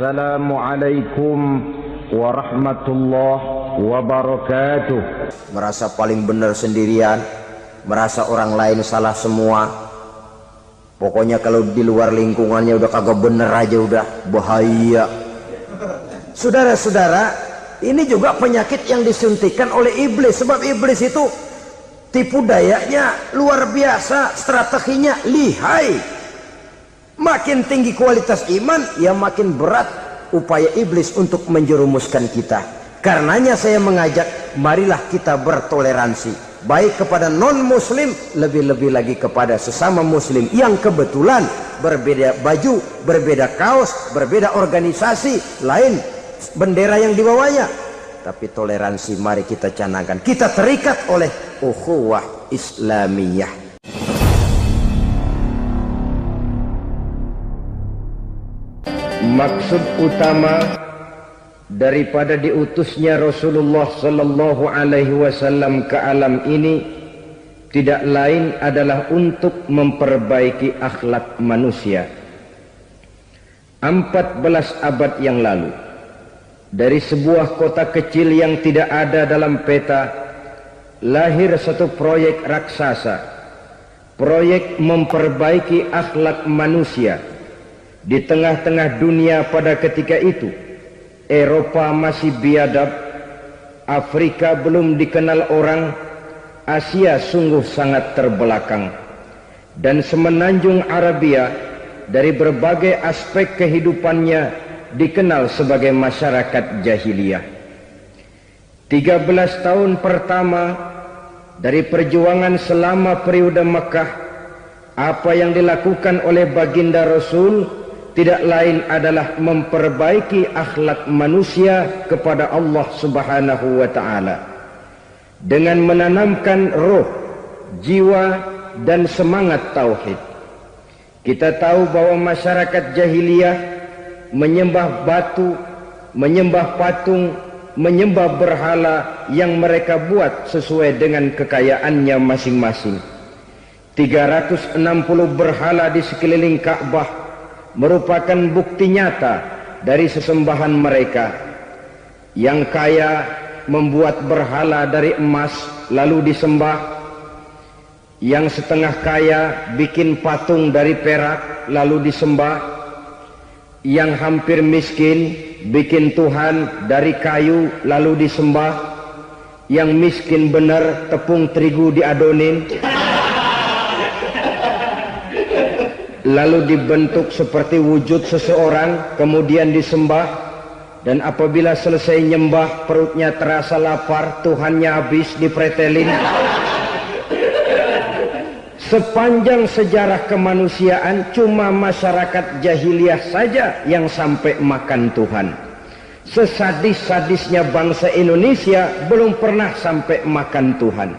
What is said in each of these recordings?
Assalamualaikum warahmatullahi wabarakatuh. Merasa paling benar sendirian, merasa orang lain salah semua. Pokoknya kalau di luar lingkungannya udah kagak bener aja udah bahaya. Saudara-saudara, ini juga penyakit yang disuntikan oleh iblis. Sebab iblis itu tipu dayanya luar biasa, strateginya lihai. Makin tinggi kualitas iman, ya makin berat upaya iblis untuk menjerumuskan kita. Karenanya saya mengajak, marilah kita bertoleransi, baik kepada non muslim, lebih-lebih lagi kepada sesama muslim yang kebetulan berbeda baju, berbeda kaos, berbeda organisasi, lain bendera yang dibawanya. Tapi toleransi mari kita canangkan. Kita terikat oleh ukhuwah Islamiyah. Maksud utama daripada diutusnya Rasulullah sallallahu alaihi wasallam ke alam ini tidak lain adalah untuk memperbaiki akhlak manusia. 14 abad yang lalu, dari sebuah kota kecil yang tidak ada dalam peta, lahir satu proyek raksasa, proyek memperbaiki akhlak manusia. Di tengah-tengah dunia pada ketika itu, Eropa masih biadab, Afrika belum dikenal orang, Asia sungguh sangat terbelakang, dan semenanjung Arabia dari berbagai aspek kehidupannya dikenal sebagai masyarakat jahiliyah. 13 tahun pertama dari perjuangan selama periode Mekah, apa yang dilakukan oleh baginda Rasul tidak lain adalah memperbaiki akhlak manusia kepada Allah Subhanahu wa ta'ala dengan menanamkan roh, jiwa dan semangat tauhid. Kita tahu bahwa masyarakat jahiliyah menyembah batu, menyembah patung, menyembah berhala yang mereka buat sesuai dengan kekayaannya masing-masing. 360 berhala di sekeliling Ka'bah merupakan bukti nyata dari sesembahan mereka. Yang kaya membuat berhala dari emas lalu disembah, yang setengah kaya bikin patung dari perak lalu disembah, yang hampir miskin bikin Tuhan dari kayu lalu disembah, yang miskin benar tepung terigu diadonin lalu dibentuk seperti wujud seseorang kemudian disembah, dan apabila selesai nyembah perutnya terasa lapar, Tuhannya habis dipretelin. Sepanjang sejarah kemanusiaan cuma masyarakat jahiliyah saja yang sampai makan Tuhan. Sesadis-sadisnya bangsa Indonesia belum pernah sampai makan Tuhan.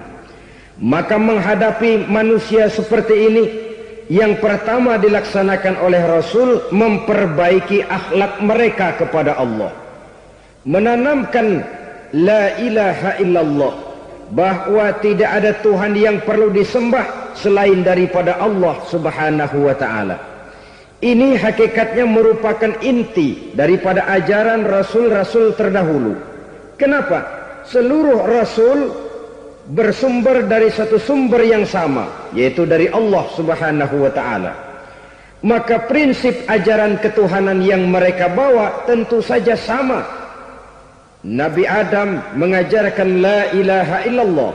Maka menghadapi manusia seperti ini, yang pertama dilaksanakan oleh Rasul memperbaiki akhlak mereka kepada Allah, menanamkan la ilaha illallah, bahwa tidak ada Tuhan yang perlu disembah selain daripada Allah Subhanahu wa ta'ala. Ini hakikatnya merupakan inti daripada ajaran Rasul-Rasul terdahulu. Kenapa? Seluruh Rasul bersumber dari satu sumber yang sama, yaitu dari Allah Subhanahu wa ta'ala. Maka prinsip ajaran ketuhanan yang mereka bawa tentu saja sama. Nabi Adam mengajarkan la ilaha illallah,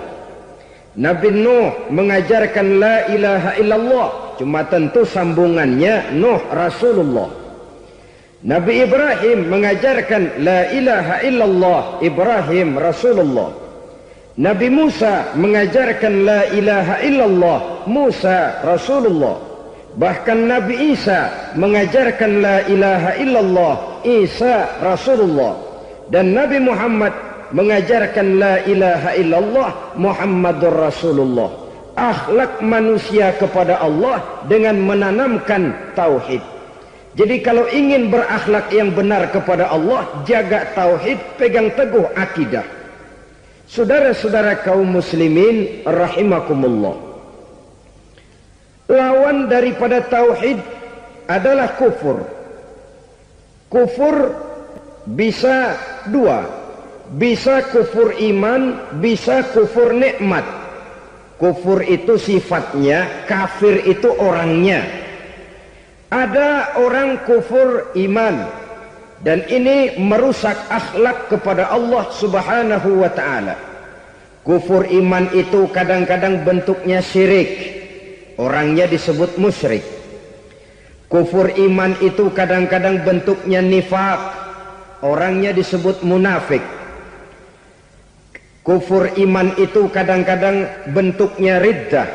Nabi Nuh mengajarkan la ilaha illallah, cuma tentu sambungannya Nuh Rasulullah. Nabi Ibrahim mengajarkan la ilaha illallah, Ibrahim Rasulullah. Nabi Musa mengajarkan la ilaha illallah, Musa Rasulullah. Bahkan Nabi Isa mengajarkan la ilaha illallah, Isa Rasulullah. Dan Nabi Muhammad mengajarkan la ilaha illallah, Muhammadur Rasulullah. Akhlak manusia kepada Allah dengan menanamkan tauhid. Jadi kalau ingin berakhlak yang benar kepada Allah, jaga tauhid, pegang teguh akidah. Saudara-saudara kaum muslimin rahimakumullah, lawan daripada tauhid adalah kufur. Kufur bisa dua, bisa kufur iman, bisa kufur nikmat. Kufur itu sifatnya, kafir itu orangnya. Ada orang kufur iman, dan ini merusak akhlak kepada Allah Subhanahu wa ta'ala. Kufur iman itu kadang-kadang bentuknya syirik, orangnya disebut musyrik. Kufur iman itu kadang-kadang bentuknya nifak, orangnya disebut munafik. Kufur iman itu kadang-kadang bentuknya riddah,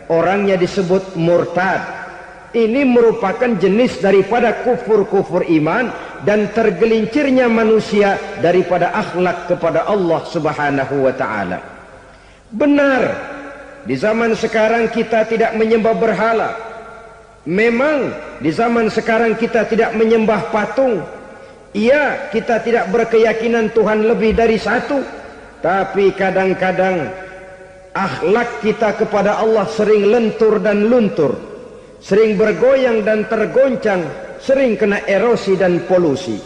orangnya disebut murtad. Ini merupakan jenis daripada kufur-kufur iman dan tergelincirnya manusia daripada akhlak kepada Allah Subhanahu wa ta'ala. Benar, di zaman sekarang kita tidak menyembah berhala. Memang di zaman sekarang kita tidak menyembah patung. Iya, kita tidak berkeyakinan Tuhan lebih dari satu. Tapi kadang-kadang akhlak kita kepada Allah sering lentur dan luntur, sering bergoyang dan tergoncang, sering kena erosi dan polusi.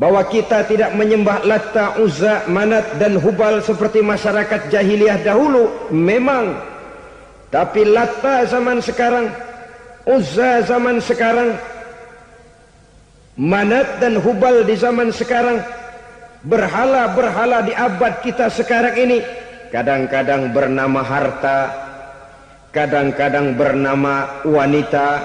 Bahwa kita tidak menyembah Latta, Uzza, Manat dan Hubal seperti masyarakat jahiliyah dahulu, memang. Tapi Latta zaman sekarang, Uzza zaman sekarang, Manat dan Hubal di zaman sekarang, berhala-berhala di abad kita sekarang ini, kadang-kadang bernama harta, kadang-kadang bernama wanita,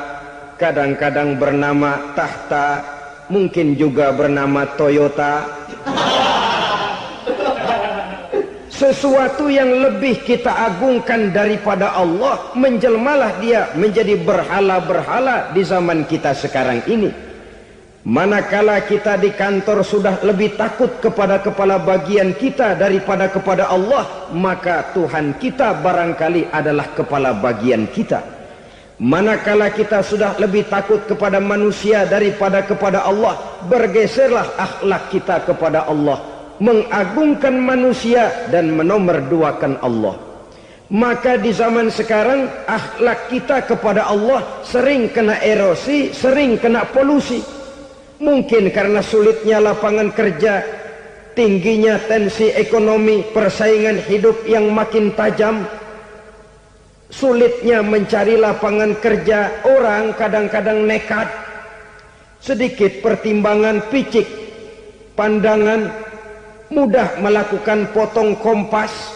kadang-kadang bernama tahta, mungkin juga bernama Toyota. Sesuatu yang lebih kita agungkan daripada Allah, menjelmalah dia menjadi berhala-berhala di zaman kita sekarang ini. Manakala kita di kantor sudah lebih takut kepada kepala bagian kita daripada kepada Allah, maka Tuhan kita barangkali adalah kepala bagian kita. Manakala kita sudah lebih takut kepada manusia daripada kepada Allah, bergeserlah akhlak kita kepada Allah, mengagungkan manusia dan menomorduakan Allah. Maka di zaman sekarang akhlak kita kepada Allah sering kena erosi, sering kena polusi. Mungkin karena sulitnya lapangan kerja, tingginya tensi ekonomi, persaingan hidup yang makin tajam, sulitnya mencari lapangan kerja, orang kadang-kadang nekat. Sedikit pertimbangan, picik pandangan, mudah melakukan potong kompas,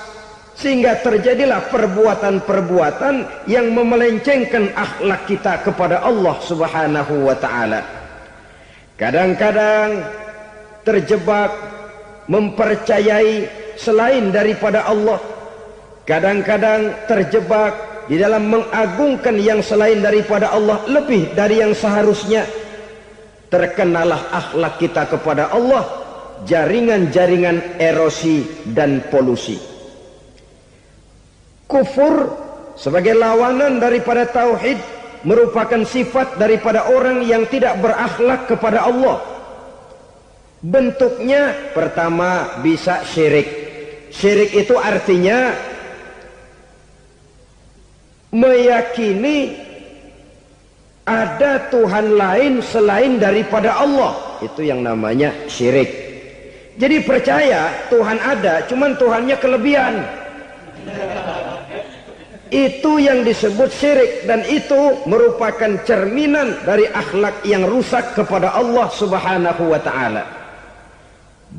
sehingga terjadilah perbuatan-perbuatan yang memelencengkan akhlak kita kepada Allah Subhanahu wa ta'ala. Kadang-kadang terjebak mempercayai selain daripada Allah. Kadang-kadang terjebak di dalam mengagungkan yang selain daripada Allah lebih dari yang seharusnya. Terkenalah akhlak kita kepada Allah, jaringan-jaringan erosi dan polusi. Kufur sebagai lawanan daripada tauhid merupakan sifat daripada orang yang tidak berakhlak kepada Allah. Bentuknya pertama bisa syirik. Syirik itu artinya meyakini ada Tuhan lain selain daripada Allah. Itu yang namanya syirik. Jadi percaya Tuhan ada, cuman Tuhannya kelebihan. Itu yang disebut syirik, dan itu merupakan cerminan dari akhlak yang rusak kepada Allah Subhanahu wa ta'ala.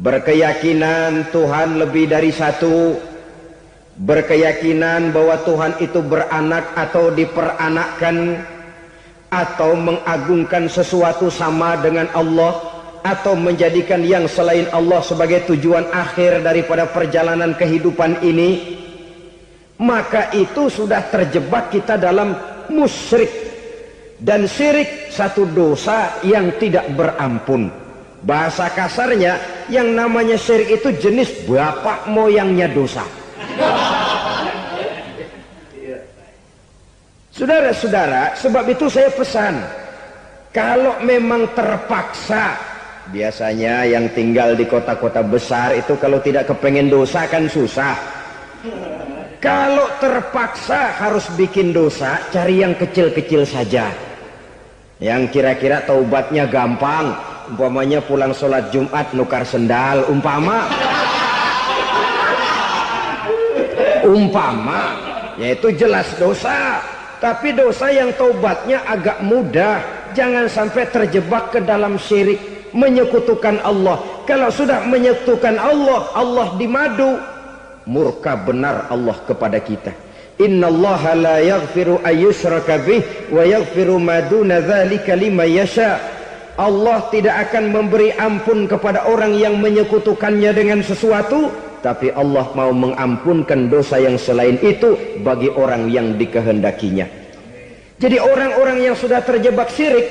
Berkeyakinan Tuhan lebih dari satu, berkeyakinan bahwa Tuhan itu beranak atau diperanakkan, atau mengagungkan sesuatu sama dengan Allah, atau menjadikan yang selain Allah sebagai tujuan akhir daripada perjalanan kehidupan ini, maka itu sudah terjebak kita dalam musyrik. Dan syirik satu dosa yang tidak berampun. Bahasa kasarnya, yang namanya syirik itu jenis bapak moyangnya dosa. Saudara-saudara, sebab itu saya pesan, kalau memang terpaksa, biasanya yang tinggal di kota-kota besar itu kalau tidak kepengen dosa kan susah. Kalau terpaksa harus bikin dosa, cari yang kecil-kecil saja, yang kira-kira taubatnya gampang, umpamanya pulang sholat Jumat nukar sendal, umpama yaitu jelas dosa, tapi dosa yang taubatnya agak mudah. Jangan sampai terjebak ke dalam syirik, menyekutukan Allah. Kalau sudah menyekutukan Allah, Allah dimadu, murka benar Allah kepada kita. Innallaha la yaghfiru ayyushraka bih wa yaghfiru ma duna dzalika liman yasha. Allah tidak akan memberi ampun kepada orang yang menyekutukannya dengan sesuatu, tapi Allah mau mengampunkan dosa yang selain itu bagi orang yang dikehendakinya. Jadi orang-orang yang sudah terjebak syirik,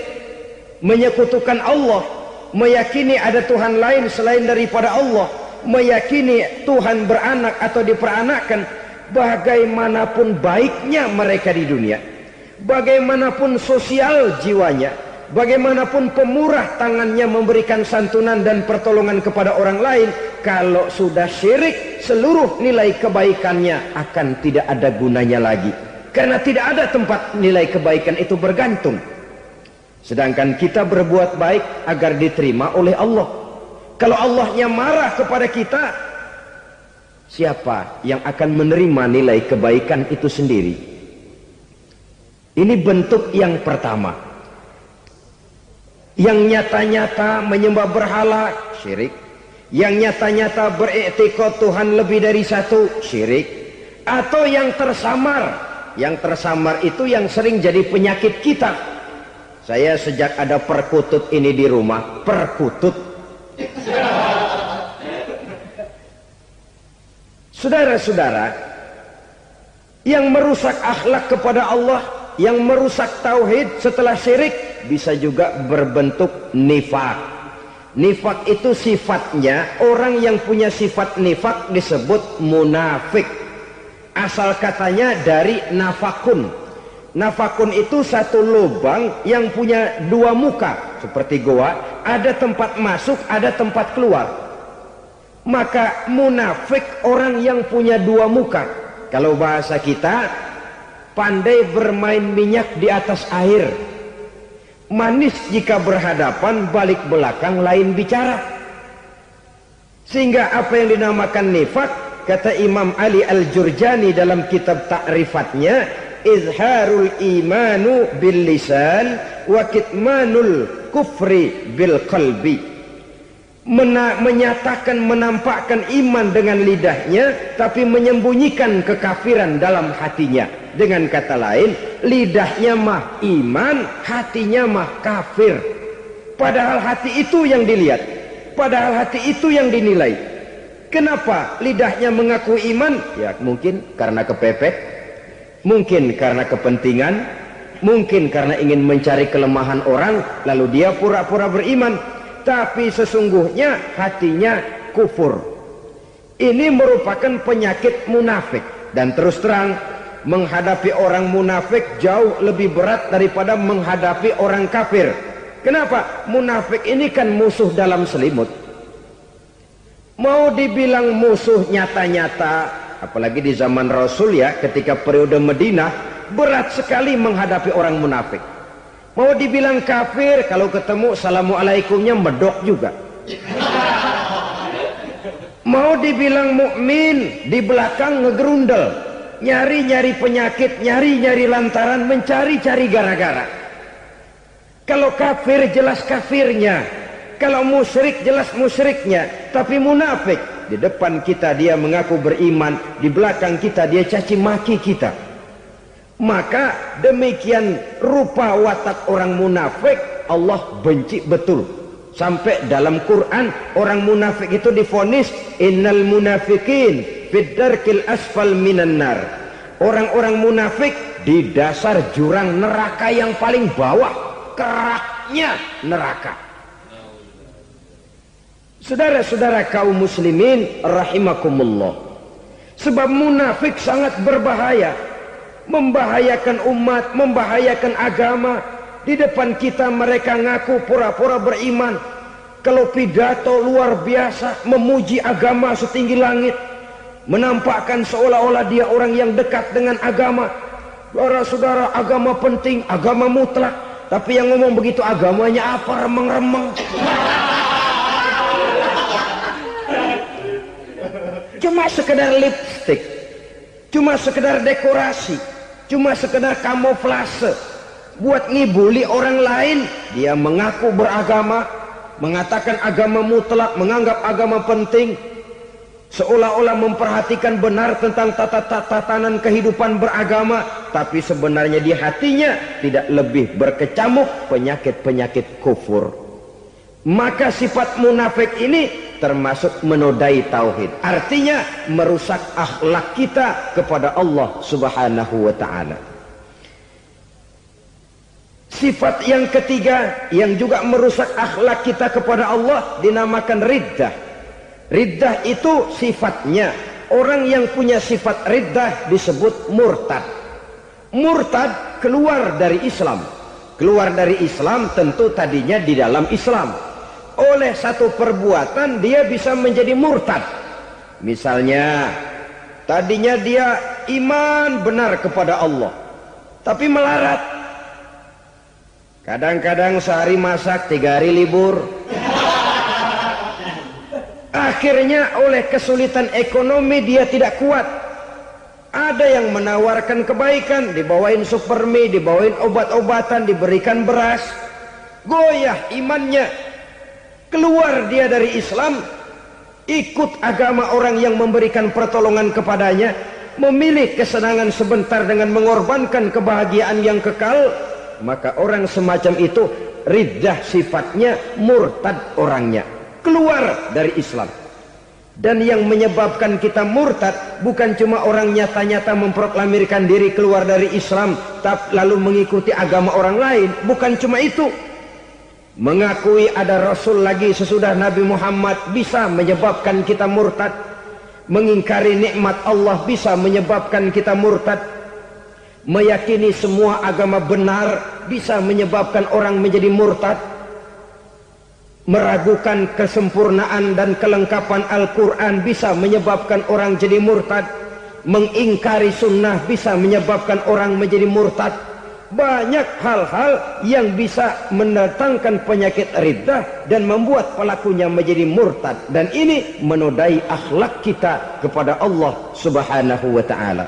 menyekutukan Allah, meyakini ada Tuhan lain selain daripada Allah, meyakini Tuhan beranak atau diperanakkan, bagaimanapun baiknya mereka di dunia, bagaimanapun sosial jiwanya, bagaimanapun pemurah tangannya memberikan santunan dan pertolongan kepada orang lain, kalau sudah syirik, seluruh nilai kebaikannya akan tidak ada gunanya lagi, karena tidak ada tempat nilai kebaikan itu bergantung. Sedangkan kita berbuat baik agar diterima oleh Allah. Kalau Allahnya marah kepada kita, siapa yang akan menerima nilai kebaikan itu sendiri? Ini bentuk yang pertama. Yang nyata-nyata menyembah berhala, syirik. Yang nyata-nyata beriktikad Tuhan lebih dari satu, syirik. Atau yang tersamar. Yang tersamar itu yang sering jadi penyakit kita. Saya sejak ada perkutut ini di rumah, perkutut. Saudara-saudara, yang merusak akhlak kepada Allah, yang merusak tauhid setelah syirik, bisa juga berbentuk nifak. Nifak itu sifatnya, orang yang punya sifat nifak disebut munafik. Asal katanya dari nafakun. Nafakun itu satu lubang yang punya dua muka, seperti goa, ada tempat masuk, ada tempat keluar. Maka munafik orang yang punya dua muka. Kalau bahasa kita, pandai bermain minyak di atas air, manis jika berhadapan, balik belakang lain bicara. Sehingga apa yang dinamakan nifak, kata Imam Ali Al-Jurjani dalam kitab ta'rifatnya, izharul imanu bil lisan wa kitmanul kufri bil qalbi. Menyatakan, menampakkan iman dengan lidahnya, tapi menyembunyikan kekafiran dalam hatinya. Dengan kata lain, lidahnya mah iman, hatinya mah kafir. Padahal hati itu yang dilihat, padahal hati itu yang dinilai. Kenapa lidahnya mengaku iman? Ya mungkin karena kepepet, mungkin karena kepentingan, mungkin karena ingin mencari kelemahan orang, lalu dia pura-pura beriman. Tapi sesungguhnya hatinya kufur. Ini merupakan penyakit munafik. Dan terus terang, menghadapi orang munafik jauh lebih berat daripada menghadapi orang kafir. Kenapa? Munafik ini kan musuh dalam selimut. Mau dibilang musuh nyata-nyata, apalagi di zaman Rasul ya, ketika periode Madinah, berat sekali menghadapi orang munafik. Mau dibilang kafir, kalau ketemu assalamualaikumnya medok juga. Mau dibilang mukmin, di belakang ngegerundel, nyari-nyari penyakit, nyari-nyari lantaran, mencari-cari gara-gara. Kalau kafir jelas kafirnya, kalau musyrik jelas musyriknya. Tapi munafik, di depan kita dia mengaku beriman, di belakang kita dia caci maki kita. Maka demikian rupa watak orang munafik, Allah benci betul. Sampai dalam Quran orang munafik itu divonis innal munafikin fid darkil asfal minan nar. Orang-orang munafik di dasar jurang neraka yang paling bawah, keraknya neraka. Saudara-saudara kaum muslimin rahimakumullah, sebab munafik sangat berbahaya, membahayakan umat, membahayakan agama. Di depan kita mereka ngaku pura-pura beriman, kalau pidato luar biasa, memuji agama setinggi langit, menampakkan seolah-olah dia orang yang dekat dengan agama. Saudara-saudara, agama penting, agama mutlak. Tapi yang ngomong begitu agamanya apa, remeng-remeng. Cuma sekedar lipstick, cuma sekedar dekorasi, cuma sekedar kamuflase buat ngibuli orang lain. Dia mengaku beragama, mengatakan agama mutlak, menganggap agama penting, seolah-olah memperhatikan benar tentang tatanan kehidupan beragama, tapi sebenarnya di hatinya tidak lebih berkecamuk penyakit-penyakit kufur. Maka sifat munafik ini termasuk menodai tauhid, artinya merusak akhlak kita kepada Allah Subhanahu wa ta'ala. Sifat yang ketiga yang juga merusak akhlak kita kepada Allah dinamakan riddah. Riddah itu sifatnya, orang yang punya sifat riddah disebut murtad. Murtad keluar dari Islam. Keluar dari Islam tentu tadinya di dalam Islam. Oleh satu perbuatan dia bisa menjadi murtad. Misalnya tadinya dia iman benar kepada Allah, tapi melarat. Kadang-kadang sehari masak, 3 hari libur. Akhirnya oleh kesulitan ekonomi dia tidak kuat. Ada yang menawarkan kebaikan, dibawain supermi, dibawain obat-obatan, diberikan beras. Goyah imannya. Keluar dia dari Islam, ikut agama orang yang memberikan pertolongan kepadanya, memilih kesenangan sebentar dengan mengorbankan kebahagiaan yang kekal. Maka orang semacam itu riddah sifatnya, murtad orangnya, keluar dari Islam. Dan yang menyebabkan kita murtad bukan cuma orang nyata-nyata memproklamirkan diri keluar dari Islam tapi lalu mengikuti agama orang lain. Bukan cuma itu. Mengakui ada Rasul lagi sesudah Nabi Muhammad bisa menyebabkan kita murtad. Mengingkari nikmat Allah bisa menyebabkan kita murtad. Meyakini semua agama benar bisa menyebabkan orang menjadi murtad. Meragukan kesempurnaan dan kelengkapan Al-Quran bisa menyebabkan orang jadi murtad. Mengingkari sunnah bisa menyebabkan orang menjadi murtad. Banyak hal-hal yang bisa mendatangkan penyakit riddah dan membuat pelakunya menjadi murtad. Dan ini menodai akhlak kita kepada Allah Subhanahu wa ta'ala.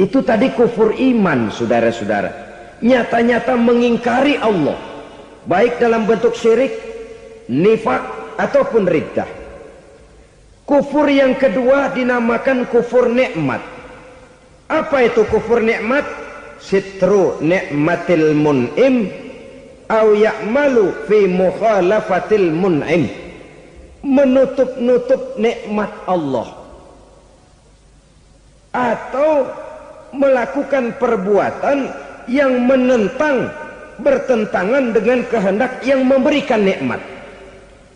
Itu tadi kufur iman, saudara-saudara. Nyata-nyata mengingkari Allah, baik dalam bentuk syirik, nifak, ataupun riddah. Kufur yang kedua dinamakan kufur nikmat. Apa itu kufur nikmat? Sitru ni'matil mun'im au ya'malu fi mukhalafatil mun'im. Menutup-nutup nikmat Allah atau melakukan perbuatan yang menentang, bertentangan dengan kehendak yang memberikan nikmat.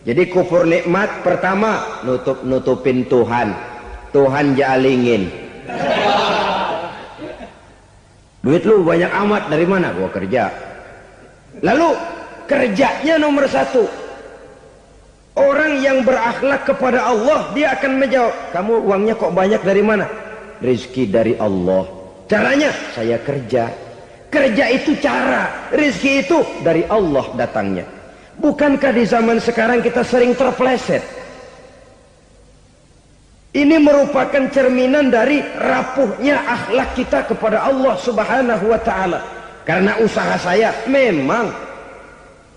Jadi kufur nikmat pertama, nutup-nutupin Tuhan. Tuhan jalingin. Duit lu banyak amat, dari mana? Gua kerja. Lalu kerjanya nomor 1. Orang yang berakhlak kepada Allah, dia akan menjawab, kamu uangnya kok banyak, dari mana? Rezeki dari Allah. Caranya, saya kerja. Kerja itu cara, rezeki itu dari Allah datangnya. Bukankah di zaman sekarang kita sering terpleset? Ini merupakan cerminan dari rapuhnya akhlak kita kepada Allah Subhanahu wa ta'ala. Karena usaha saya memang,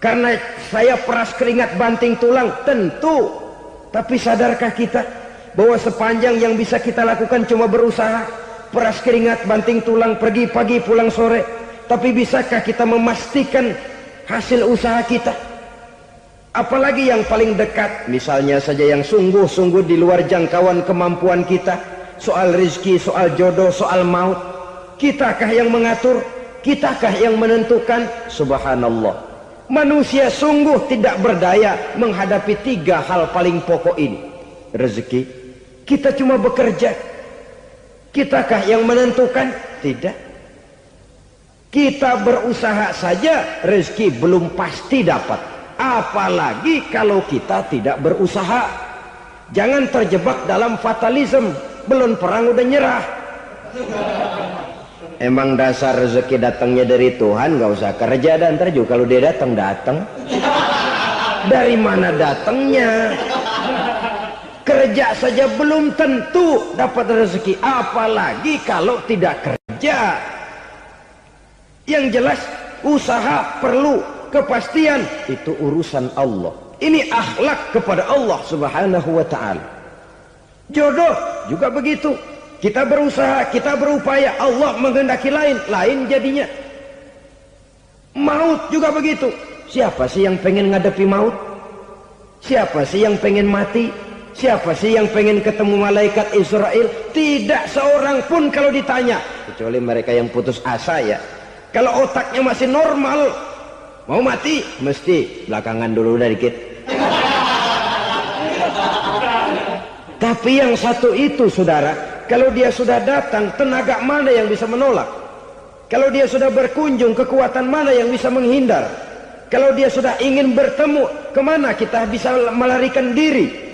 karena saya peras keringat banting tulang, tentu. Tapi sadarkah kita bahwa sepanjang yang bisa kita lakukan cuma berusaha, peras keringat banting tulang, pergi pagi pulang sore. Tapi bisakah kita memastikan hasil usaha kita? Apalagi yang paling dekat, misalnya saja yang sungguh-sungguh di luar jangkauan kemampuan kita, soal rezeki, soal jodoh, soal maut. Kitakah yang mengatur? Kitakah yang menentukan? Subhanallah. Manusia sungguh tidak berdaya menghadapi 3 hal paling pokok ini. Rezeki, kita cuma bekerja. Kitakah yang menentukan? Tidak. Kita berusaha saja, rezeki belum pasti dapat. Apalagi kalau kita tidak berusaha. Jangan terjebak dalam fatalisme. Belum perang udah nyerah. Emang dasar rezeki datangnya dari Tuhan, nggak usah kerja dan ntar juga kalau dia datang. Dari mana datangnya? Kerja saja belum tentu dapat rezeki, apalagi kalau tidak kerja. Yang jelas usaha perlu kepastian, itu urusan Allah. Ini akhlak kepada Allah Subhanahu wa ta'ala. Jodoh juga begitu. Kita berusaha, kita berupaya, Allah menghendaki lain jadinya. Maut juga begitu. Siapa sih yang pengen ngadepi maut? Siapa sih yang pengen mati? Siapa sih yang pengen ketemu malaikat Israel? Tidak seorang pun kalau ditanya, kecuali mereka yang putus asa ya. Kalau otaknya masih normal, mau mati mesti belakangan dulu dari dikit. Tapi yang satu itu saudara, kalau dia sudah datang, tenaga mana yang bisa menolak? Kalau dia sudah berkunjung, kekuatan mana yang bisa menghindar? Kalau dia sudah ingin bertemu, kemana kita bisa melarikan diri?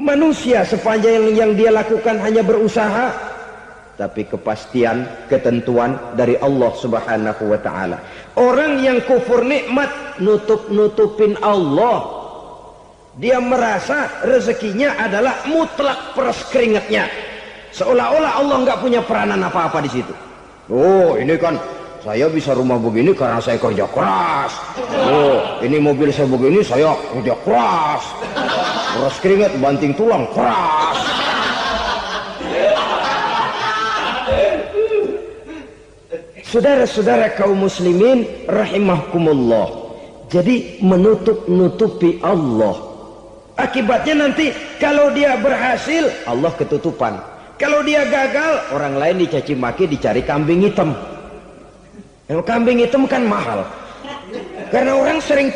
Manusia sepanjang yang dia lakukan hanya berusaha, tapi kepastian, ketentuan dari Allah Subhanahu wa ta'ala. Orang yang kufur nikmat, nutupin Allah. Dia merasa rezekinya adalah mutlak peras keringatnya, seolah-olah Allah nggak punya peranan apa-apa di situ. Oh, ini kan saya bisa rumah begini karena saya kerja keras. Oh, ini mobil saya begini saya kerja keras. Peras keringat banting tulang keras. Saudara-saudara kaum muslimin rahimahkumullah. Jadi menutupi Allah. Akibatnya nanti kalau dia berhasil, Allah ketutupan. Kalau dia gagal, orang lain dicaci maki, dicari kambing hitam. Yang kambing hitam kan mahal. Karena orang sering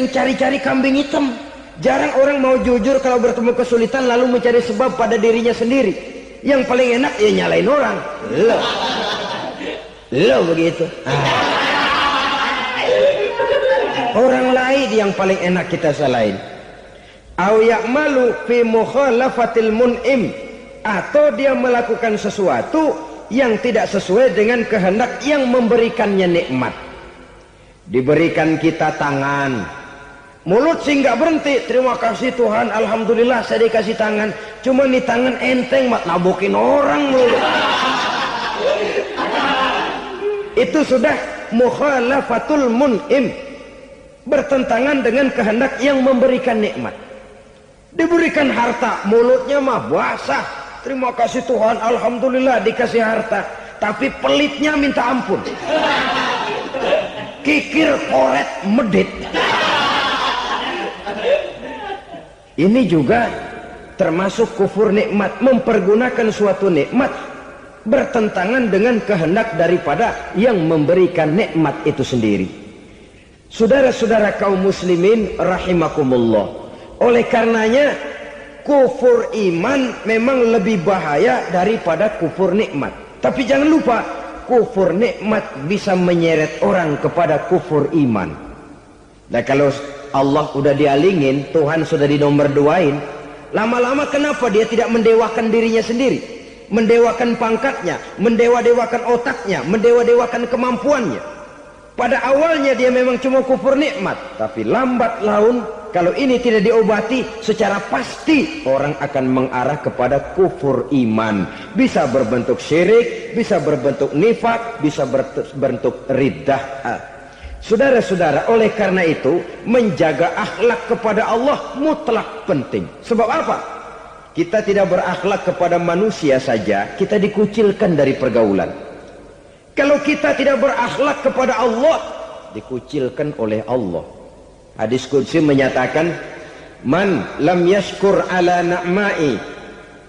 cari-cari kambing hitam. Jarang orang mau jujur kalau bertemu kesulitan lalu mencari sebab pada dirinya sendiri. Yang paling enak ya nyalain orang. Lo begitu. Orang lain yang paling enak kita salahin. Au ya'malu fi mukhalafatil mun'im, atau dia melakukan sesuatu yang tidak sesuai dengan kehendak yang memberikannya nikmat. Diberikan kita tangan, mulut sih nggak berhenti, terima kasih Tuhan, alhamdulillah saya dikasih tangan. Cuma nih tangan enteng mat nabokin orang mulu. Itu sudah mukhalafatul mun'im, bertentangan dengan kehendak yang memberikan nikmat. Diberikan harta, mulutnya mah basah, terima kasih Tuhan, alhamdulillah dikasih harta, tapi pelitnya minta ampun, kikir koret medit. Ini juga termasuk kufur nikmat, mempergunakan suatu nikmat bertentangan dengan kehendak daripada yang memberikan nikmat itu sendiri. Saudara-saudara kaum muslimin rahimakumullah, oleh karenanya kufur iman memang lebih bahaya daripada kufur nikmat. Tapi jangan lupa, kufur nikmat bisa menyeret orang kepada kufur iman. Nah kalau Allah udah dialingin, Tuhan sudah dinomor duain, lama-lama kenapa dia tidak mendewakan dirinya sendiri, mendewakan pangkatnya, mendewa-dewakan otaknya, mendewa-dewakan kemampuannya? Pada awalnya dia memang cuma kufur nikmat, tapi lambat laun kalau ini tidak diobati, secara pasti orang akan mengarah kepada kufur iman. Bisa berbentuk syirik, bisa berbentuk nifak, bisa berbentuk riddah. Saudara-saudara, oleh karena itu menjaga akhlak kepada Allah mutlak penting. Sebab apa? Kita tidak berakhlak kepada manusia saja, kita dikucilkan dari pergaulan. Kalau kita tidak berakhlak kepada Allah, dikucilkan oleh Allah. Hadis qudsi menyatakan, man lam yashkur ala na'mai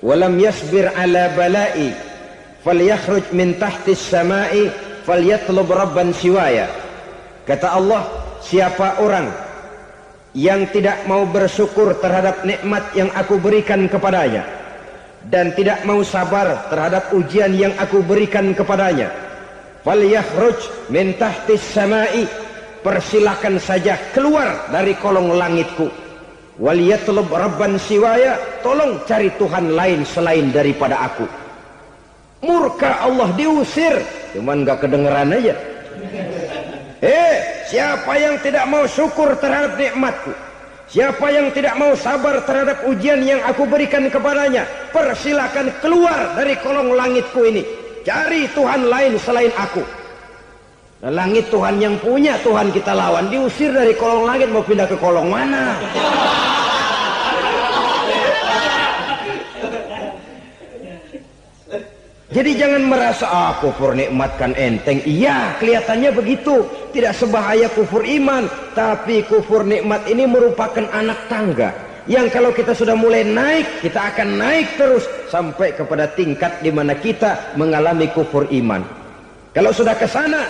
wa lam yasbir ala balai falyakhruj min tahtis samai falyatlub rabban siwaya. Kata Allah, siapa orang yang tidak mau bersyukur terhadap nikmat yang aku berikan kepadanya dan tidak mau sabar terhadap ujian yang aku berikan kepadanya, falyakhruj min tahtis samai, persilahkan saja keluar dari kolong langitku, waliyatlub rabban siwaya, tolong cari Tuhan lain selain daripada aku. Murka Allah, diusir, cuman gak kedengeran aja. Siapa yang tidak mau syukur terhadap nikmatku, siapa yang tidak mau sabar terhadap ujian yang aku berikan kepadanya, persilakan keluar dari kolong langitku ini, cari Tuhan lain selain aku. Nah, langit Tuhan yang punya, Tuhan kita lawan, diusir dari kolong langit, mau pindah ke kolong mana? Jadi jangan merasa kufur nikmat kan enteng. Iya, kelihatannya begitu, tidak sebahaya kufur iman. Tapi kufur nikmat ini merupakan anak tangga yang kalau kita sudah mulai naik, kita akan naik terus sampai kepada tingkat di mana kita mengalami kufur iman. Kalau sudah ke sana,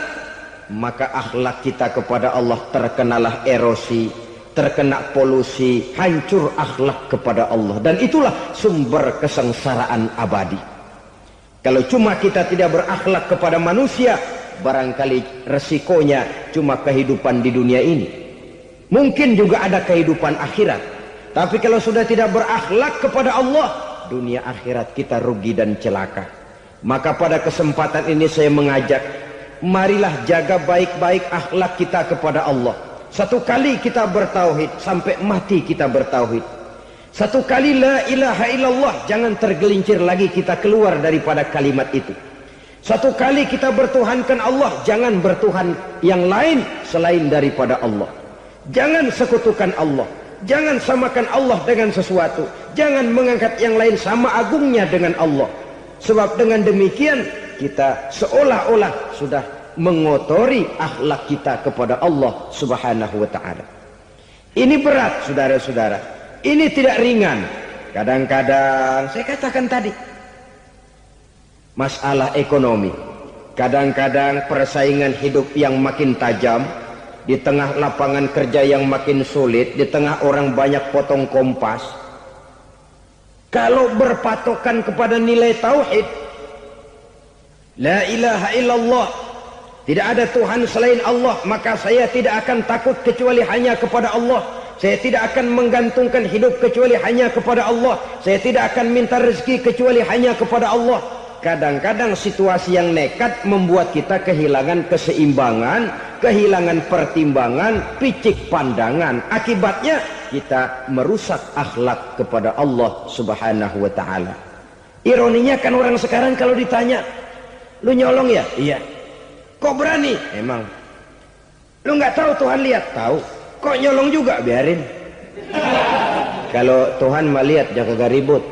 maka akhlak kita kepada Allah terkenalah erosi, terkena polusi, hancur akhlak kepada Allah, dan itulah sumber kesengsaraan abadi. Kalau cuma kita tidak berakhlak kepada manusia, barangkali resikonya cuma kehidupan di dunia ini. Mungkin juga ada kehidupan akhirat. Tapi kalau sudah tidak berakhlak kepada Allah, dunia akhirat kita rugi dan celaka. Maka pada kesempatan ini saya mengajak, marilah jaga baik-baik akhlak kita kepada Allah. Satu kali kita bertauhid, sampai mati kita bertauhid. Satu kali la ilaha illallah, jangan tergelincir lagi kita keluar daripada kalimat itu. Satu kali kita bertuhankan Allah, jangan bertuhan yang lain selain daripada Allah. Jangan sekutukan Allah, jangan samakan Allah dengan sesuatu, jangan mengangkat yang lain sama agungnya dengan Allah. Sebab dengan demikian kita seolah-olah sudah mengotori akhlak kita kepada Allah Subhanahu wa ta'ala. Ini berat, saudara-saudara. Ini tidak ringan. Kadang-kadang saya katakan tadi, masalah ekonomi, kadang-kadang persaingan hidup yang makin tajam, di tengah lapangan kerja yang makin sulit, di tengah orang banyak potong kompas. Kalau berpatokan kepada nilai tauhid, la ilaha illallah, tidak ada Tuhan selain Allah, maka saya tidak akan takut kecuali hanya kepada Allah. Saya tidak akan menggantungkan hidup kecuali hanya kepada Allah. Saya tidak akan minta rezeki kecuali hanya kepada Allah. Kadang-kadang situasi yang nekat membuat kita kehilangan keseimbangan, kehilangan pertimbangan, picik pandangan. Akibatnya kita merusak akhlak kepada Allah Subhanahu wa ta'ala. Ironinya kan orang sekarang kalau ditanya, lu nyolong ya? Iya. Kok berani? Emang. Lu nggak tahu Tuhan lihat? Tahu. Kok nyolong juga? Biarin. Kalau Tuhan mah lihat, jangan ribut.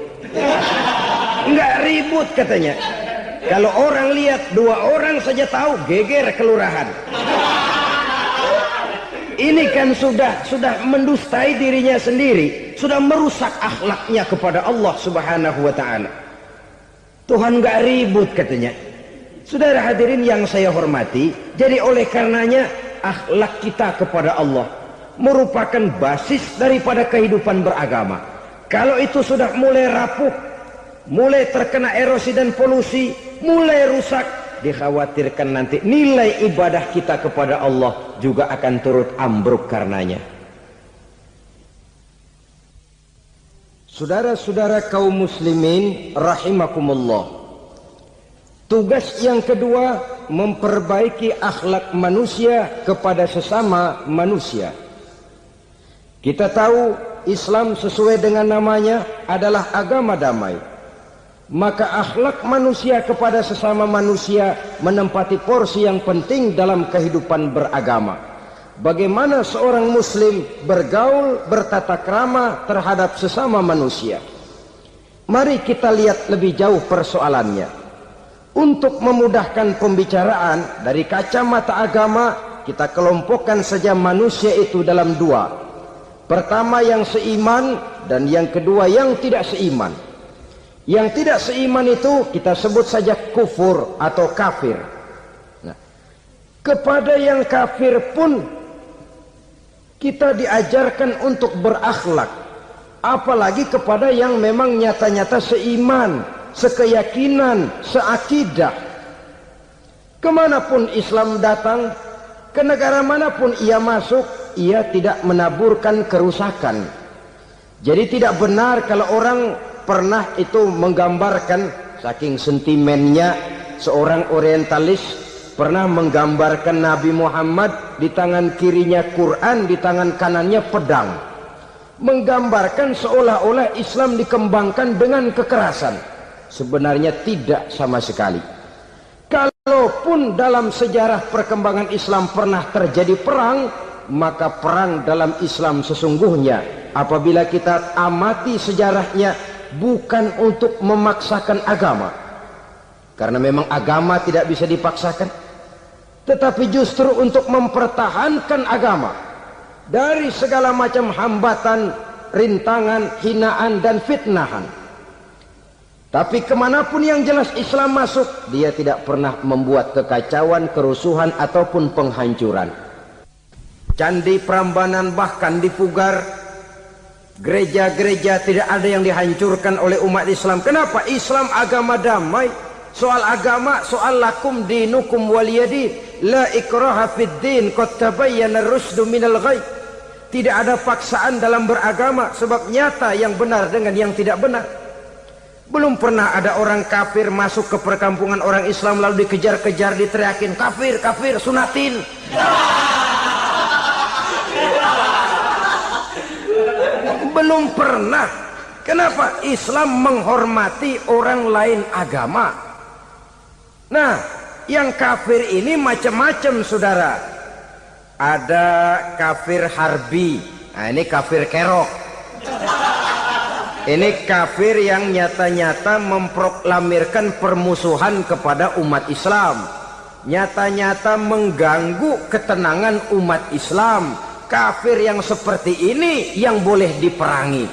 Enggak ribut katanya. Kalau orang lihat, 2 orang saja tahu, geger kelurahan. Ini kan sudah mendustai dirinya sendiri, sudah merusak akhlaknya kepada Allah Subhanahu wa ta'ala. Tuhan enggak ribut katanya. Saudara hadirin yang saya hormati, jadi oleh karenanya akhlak kita kepada Allah merupakan basis daripada kehidupan beragama. Kalau itu sudah mulai rapuh, mulai terkena erosi dan polusi, mulai rusak, dikhawatirkan nanti nilai ibadah kita kepada Allah juga akan turut ambruk karenanya. Saudara-saudara kaum muslimin rahimakumullah, tugas yang kedua memperbaiki akhlak manusia kepada sesama manusia. Kita tahu Islam sesuai dengan namanya adalah agama damai. Maka akhlak manusia kepada sesama manusia menempati porsi yang penting dalam kehidupan beragama. Bagaimana seorang muslim bergaul, bertata krama terhadap sesama manusia. Mari kita lihat lebih jauh persoalannya. Untuk memudahkan pembicaraan dari kacamata agama, kita kelompokkan saja manusia itu dalam 2. Pertama yang seiman dan yang kedua yang tidak seiman. Yang tidak seiman itu kita sebut saja kufur atau kafir. Nah, kepada yang kafir pun kita diajarkan untuk berakhlak. Apalagi kepada yang memang nyata-nyata seiman, sekeyakinan, seakidah. Kemanapun Islam datang, ke negara manapun ia masuk, ia tidak menaburkan kerusakan. Jadi tidak benar kalau orang pernah itu menggambarkan saking sentimennya seorang orientalis pernah menggambarkan Nabi Muhammad di tangan kirinya Quran, di tangan kanannya pedang, menggambarkan seolah-olah Islam dikembangkan dengan kekerasan. Sebenarnya tidak sama sekali. Kalaupun dalam sejarah perkembangan Islam pernah terjadi perang, maka perang dalam Islam sesungguhnya apabila kita amati sejarahnya bukan untuk memaksakan agama, karena memang agama tidak bisa dipaksakan, tetapi justru untuk mempertahankan agama dari segala macam hambatan, rintangan, hinaan dan fitnahan. Tapi kemanapun yang jelas Islam masuk, dia tidak pernah membuat kekacauan, kerusuhan ataupun penghancuran. Candi Prambanan bahkan dipugar, gereja-gereja tidak ada yang dihancurkan oleh umat Islam. Kenapa? Islam agama damai. Soal agama, soal lakum dinukum waliyadin, la ikraha fid din, qad tabayyana ar-rusydu minal ghayy. Tidak ada paksaan dalam beragama, sebab nyata yang benar dengan yang tidak benar. Belum pernah ada orang kafir masuk ke perkampungan orang Islam lalu dikejar-kejar, diteriakin kafir, kafir, sunatin. Belum pernah. Kenapa? Islam menghormati orang lain agama. Nah, yang kafir ini macam-macam, saudara. Ada kafir harbi. Nah, ini kafir kerok. Ini kafir yang nyata-nyata memproklamirkan permusuhan kepada umat Islam, nyata-nyata mengganggu ketenangan umat Islam. Kafir yang seperti ini yang boleh diperangi.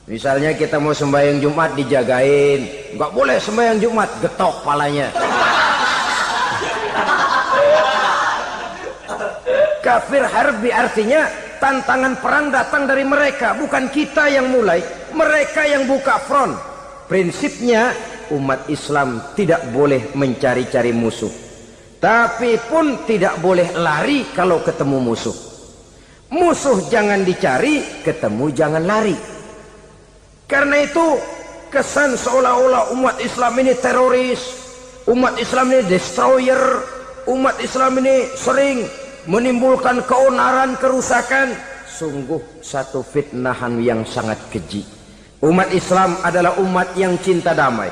Misalnya kita mau sembahyang Jumat dijagain, nggak boleh sembahyang Jumat, getok palanya. Kafir harbi artinya tantangan perang datang dari mereka, bukan kita yang mulai, mereka yang buka front. Prinsipnya umat Islam tidak boleh mencari-cari musuh, tapi pun tidak boleh lari kalau ketemu musuh. Musuh jangan dicari, ketemu jangan lari. Karena itu kesan seolah-olah umat Islam ini teroris, umat Islam ini destroyer, umat Islam ini sering menimbulkan keonaran, kerusakan, sungguh satu fitnahan yang sangat keji. Umat Islam adalah umat yang cinta damai.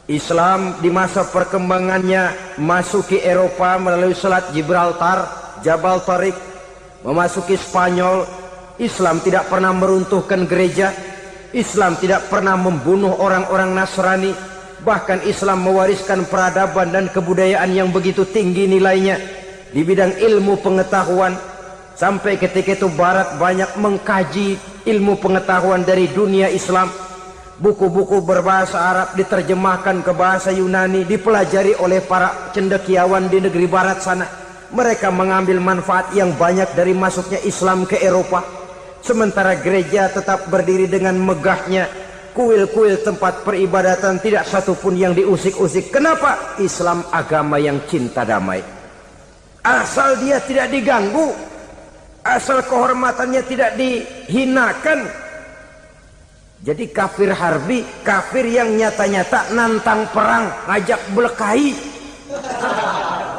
Islam di masa perkembangannya masuki Eropa melalui Selat Gibraltar, Jabal Tariq, memasuki Spanyol. Islam tidak pernah meruntuhkan gereja, Islam tidak pernah membunuh orang-orang Nasrani. Bahkan Islam mewariskan peradaban dan kebudayaan yang begitu tinggi nilainya di bidang ilmu pengetahuan, sampai ketika itu Barat banyak mengkaji ilmu pengetahuan dari dunia Islam. Buku-buku berbahasa Arab diterjemahkan ke bahasa Yunani, dipelajari oleh para cendekiawan di negeri Barat sana. Mereka mengambil manfaat yang banyak dari masuknya Islam ke Eropa. Sementara gereja tetap berdiri dengan megahnya, kuil-kuil tempat peribadatan tidak satupun yang diusik-usik. Kenapa? Islam agama yang cinta damai. Asal dia tidak diganggu, asal kehormatannya tidak dihinakan. Jadi kafir harbi, kafir yang nyata-nyata nantang perang, ngajak berkelahi,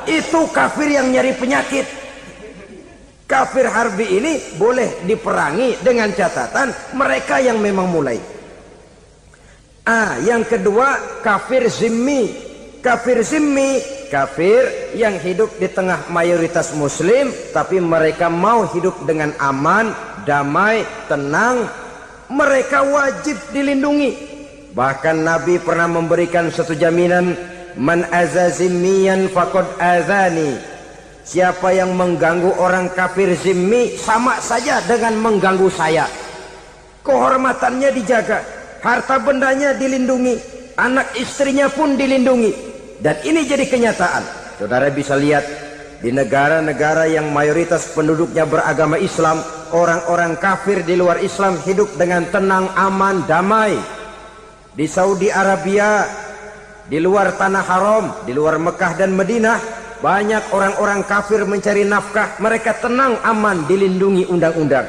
itu kafir yang nyari penyakit. Kafir harbi ini boleh diperangi dengan catatan mereka yang memang mulai. Yang kedua kafir zimmi. Kafir zimmi, kafir yang hidup di tengah mayoritas muslim, tapi mereka mau hidup dengan aman, damai, tenang. Mereka wajib dilindungi. Bahkan Nabi pernah memberikan satu jaminan, man aza zimmiyan faqad azani. Siapa yang mengganggu orang kafir zimmi sama saja dengan mengganggu saya. Kehormatannya dijaga, harta bendanya dilindungi, anak istrinya pun dilindungi. Dan ini jadi kenyataan. Saudara bisa lihat di negara-negara yang mayoritas penduduknya beragama Islam, orang-orang kafir di luar Islam hidup dengan tenang, aman, damai. Di Saudi Arabia, di luar tanah haram, di luar Mekah dan Madinah, banyak orang-orang kafir mencari nafkah. Mereka tenang, aman, dilindungi undang-undang.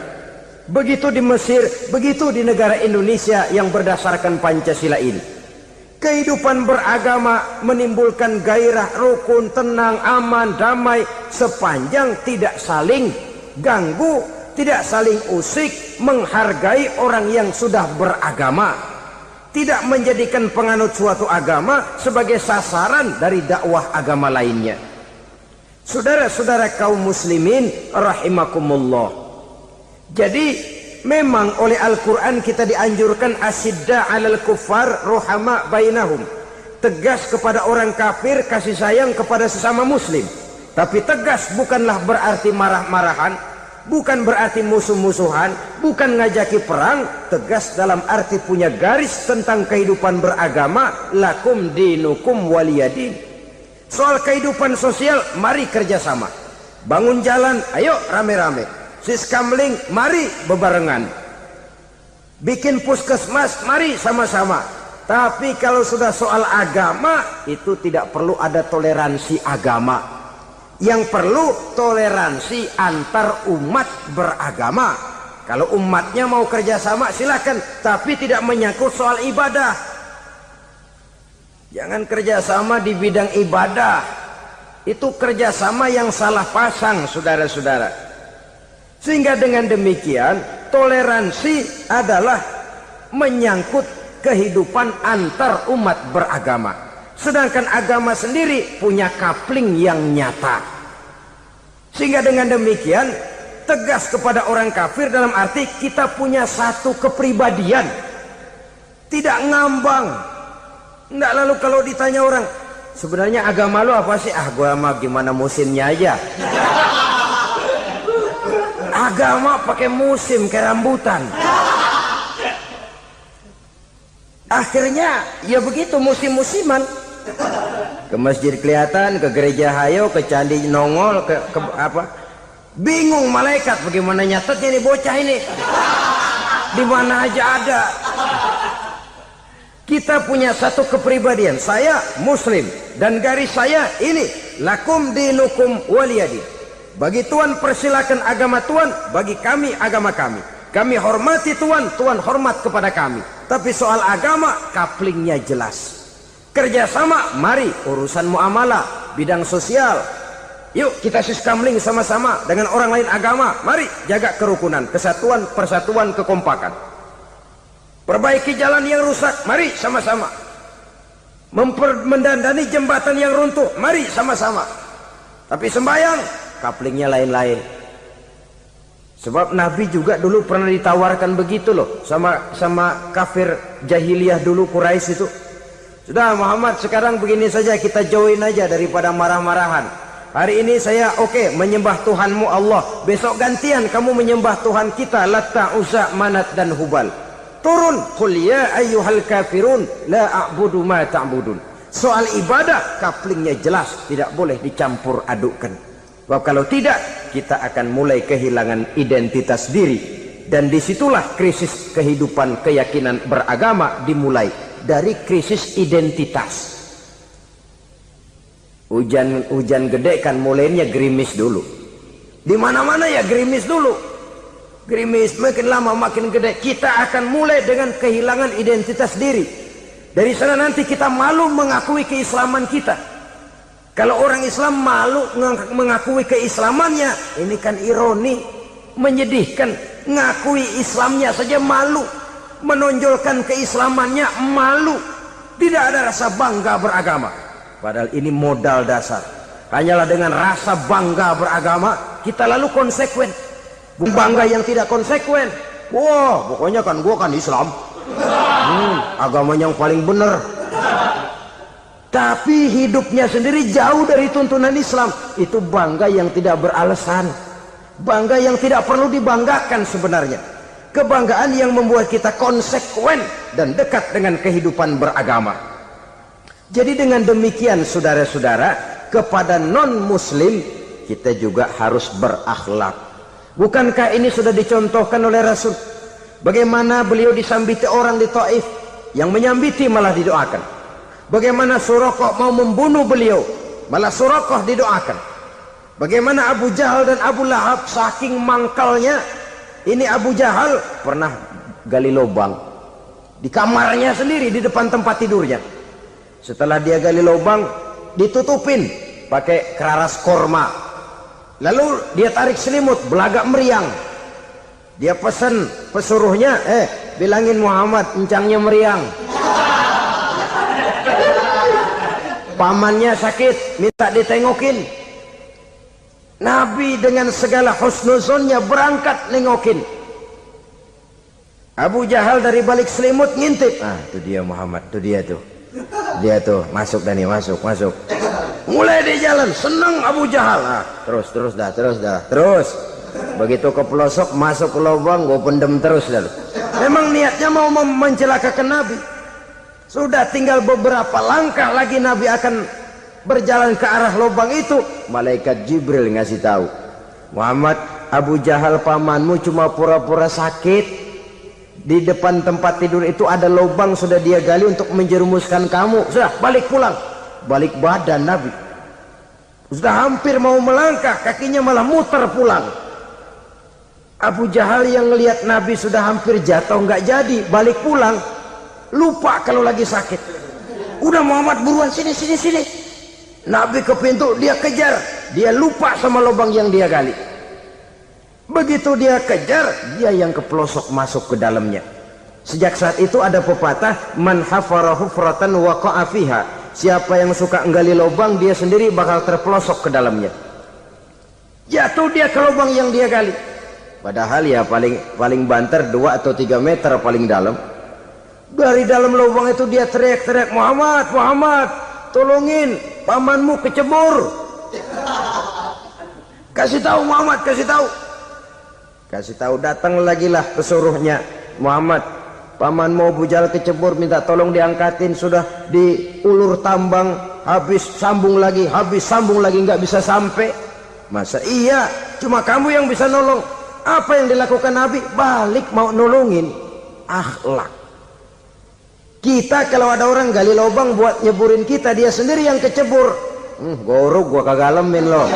Begitu di Mesir, begitu di negara Indonesia yang berdasarkan Pancasila ini. Kehidupan beragama menimbulkan gairah, rukun, tenang, aman, damai, sepanjang tidak saling ganggu, tidak saling usik, menghargai orang yang sudah beragama, tidak menjadikan penganut suatu agama sebagai sasaran dari dakwah agama lainnya. Saudara-saudara kaum muslimin rahimakumullah. Jadi memang oleh Al-Quran kita dianjurkan asyidda 'alal kuffar ruhama bainahum. Tegas kepada orang kafir, kasih sayang kepada sesama muslim. Tapi tegas bukanlah berarti marah-marahan, bukan berarti musuh-musuhan, bukan ngajaki perang. Tegas dalam arti punya garis tentang kehidupan beragama, lakum dinukum waliyadin. Soal kehidupan sosial, mari kerjasama. Bangun jalan, ayo rame-rame. Siskamling, mari bebarengan. Bikin puskesmas, mari sama-sama. Tapi kalau sudah soal agama, itu tidak perlu ada toleransi agama. Yang perlu toleransi antar umat beragama. Kalau umatnya mau kerjasama silakan, tapi tidak menyangkut soal ibadah. Jangan kerjasama di bidang ibadah. Itu kerjasama yang salah pasang, saudara-saudara. Sehingga dengan demikian toleransi adalah menyangkut kehidupan antar umat beragama. Sedangkan agama sendiri punya kapling yang nyata. Sehingga dengan demikian tegas kepada orang kafir dalam arti kita punya satu kepribadian. Tidak ngambang. Nggak lalu kalau ditanya orang, sebenarnya agama lu apa sih? Ah, gua mah gimana musimnya aja. Agama pakai musim kayak rambutan. Akhirnya ya begitu, musim-musiman. Ke masjid kelihatan, ke gereja hayo, ke candi nongol, ke apa? Bingung malaikat bagaimana nyatetnya nih bocah ini. Di mana aja ada. Kita punya satu kepribadian. Saya muslim dan garis saya ini, lakum dinukum waliyadin. Bagi Tuhan persilakan agama Tuhan, bagi kami agama kami. Kami hormati Tuhan, Tuhan hormat kepada kami. Tapi soal agama, kaplingnya jelas. Kerjasama, mari urusan muamalah, bidang sosial. Yuk kita siskamling sama-sama dengan orang lain agama. Mari jaga kerukunan, kesatuan, persatuan, kekompakan. Perbaiki jalan yang rusak, mari sama-sama. Mendandani jembatan yang runtuh, mari sama-sama. Tapi sembahyang, kaplingnya lain-lain. Sebab Nabi juga dulu pernah ditawarkan begitu loh sama kafir jahiliyah dulu, Quraisy itu. Sudah Muhammad, sekarang begini saja, kita join aja daripada marah-marahan. Hari ini saya oke menyembah Tuhanmu Allah, besok gantian kamu menyembah Tuhan kita Latta, Uzza, Manat dan Hubal. Turun, qul ya ayyuhal kafirun la a'budu ma ta'budun. Soal ibadah kaplingnya jelas, tidak boleh dicampur adukkan. Sebab kalau tidak, kita akan mulai kehilangan identitas diri. Dan disitulah krisis kehidupan keyakinan beragama dimulai. Dari krisis identitas. Hujan gede kan mulainya gerimis dulu. Di mana-mana ya gerimis dulu. Gerimis makin lama makin gede. Kita akan mulai dengan kehilangan identitas diri. Dari sana nanti kita malu mengakui keislaman kita. Kalau orang Islam malu mengakui keislamannya, ini kan ironi, menyedihkan. Ngakui Islamnya saja malu, menonjolkan keislamannya malu. Tidak ada rasa bangga beragama. Padahal ini modal dasar. Hanyalah dengan rasa bangga beragama, kita lalu konsekuen. Bangga yang tidak konsekuen. Wah, pokoknya kan gua kan Islam. Agama yang paling benar. Tapi hidupnya sendiri jauh dari tuntunan Islam. Itu bangga yang tidak beralasan. Bangga yang tidak perlu dibanggakan sebenarnya. Kebanggaan yang membuat kita konsekuen dan dekat dengan kehidupan beragama. Jadi dengan demikian saudara-saudara, kepada non-muslim kita juga harus berakhlak. Bukankah ini sudah dicontohkan oleh Rasul? Bagaimana beliau disambiti orang di Taif, yang menyambiti malah didoakan. Bagaimana Suraqah mau membunuh beliau, malah Suraqah didoakan. Bagaimana Abu Jahal dan Abu Lahab saking mangkalnya. Ini Abu Jahal pernah gali lubang di kamarnya sendiri, di depan tempat tidurnya. Setelah dia gali lubang, ditutupin pakai keraras korma. Lalu dia tarik selimut, belagak meriang. Dia pesan pesuruhnya, bilangin Muhammad encangnya meriang. Pamannya sakit, minta ditengokin. Nabi dengan segala husnuzonnya berangkat nengokin. Abu Jahal dari balik selimut ngintip. Itu dia Muhammad, itu dia tuh. Dia tuh, masuk Dani, masuk. Mulai di jalan, seneng Abu Jahal. Terus dah. Begitu ke pelosok, masuk ke lubang, gue pendem terus lalu. Memang niatnya mau mencelakakan Nabi. Sudah tinggal beberapa langkah lagi Nabi akan berjalan ke arah lubang itu. Malaikat Jibril ngasih tahu, Muhammad, Abu Jahal pamanmu cuma pura-pura sakit. Di depan tempat tidur itu ada lubang sudah dia gali untuk menjerumuskan kamu. Sudah, balik pulang. Balik badan Nabi. Sudah hampir mau melangkah, kakinya malah muter pulang. Abu Jahal yang ngelihat Nabi sudah hampir jatuh nggak jadi, balik pulang. Lupa kalau lagi sakit. Udah Muhammad buruan sini. Nabi ke pintu, dia kejar. Dia lupa sama lubang yang dia gali. Begitu dia kejar, dia yang ke pelosok masuk ke dalamnya. Sejak saat itu ada pepatah, man hafara hufratan waqa'a fiha. Siapa yang suka nggali lubang, dia sendiri bakal terpelosok ke dalamnya. Jatuh dia ke lubang yang dia gali. Padahal ya paling banter 2 atau 3 meter paling dalam. Dari dalam lubang itu dia teriak-teriak, Muhammad, tolongin, pamanmu kecebur. Kasih tahu Muhammad, kasih tahu. Datang lagi lah pesuruhnya, Muhammad, pamanmu Abu Jahal kecebur, minta tolong diangkatin. Sudah diulur tambang, habis sambung lagi, nggak bisa sampai. Masa iya, cuma kamu yang bisa nolong. Apa yang dilakukan Nabi? Balik mau nolongin. Akhlak. Kita kalau ada orang gali lubang buat nyeburin kita, dia sendiri yang kecebur. Gorok gua kagak lemin loh.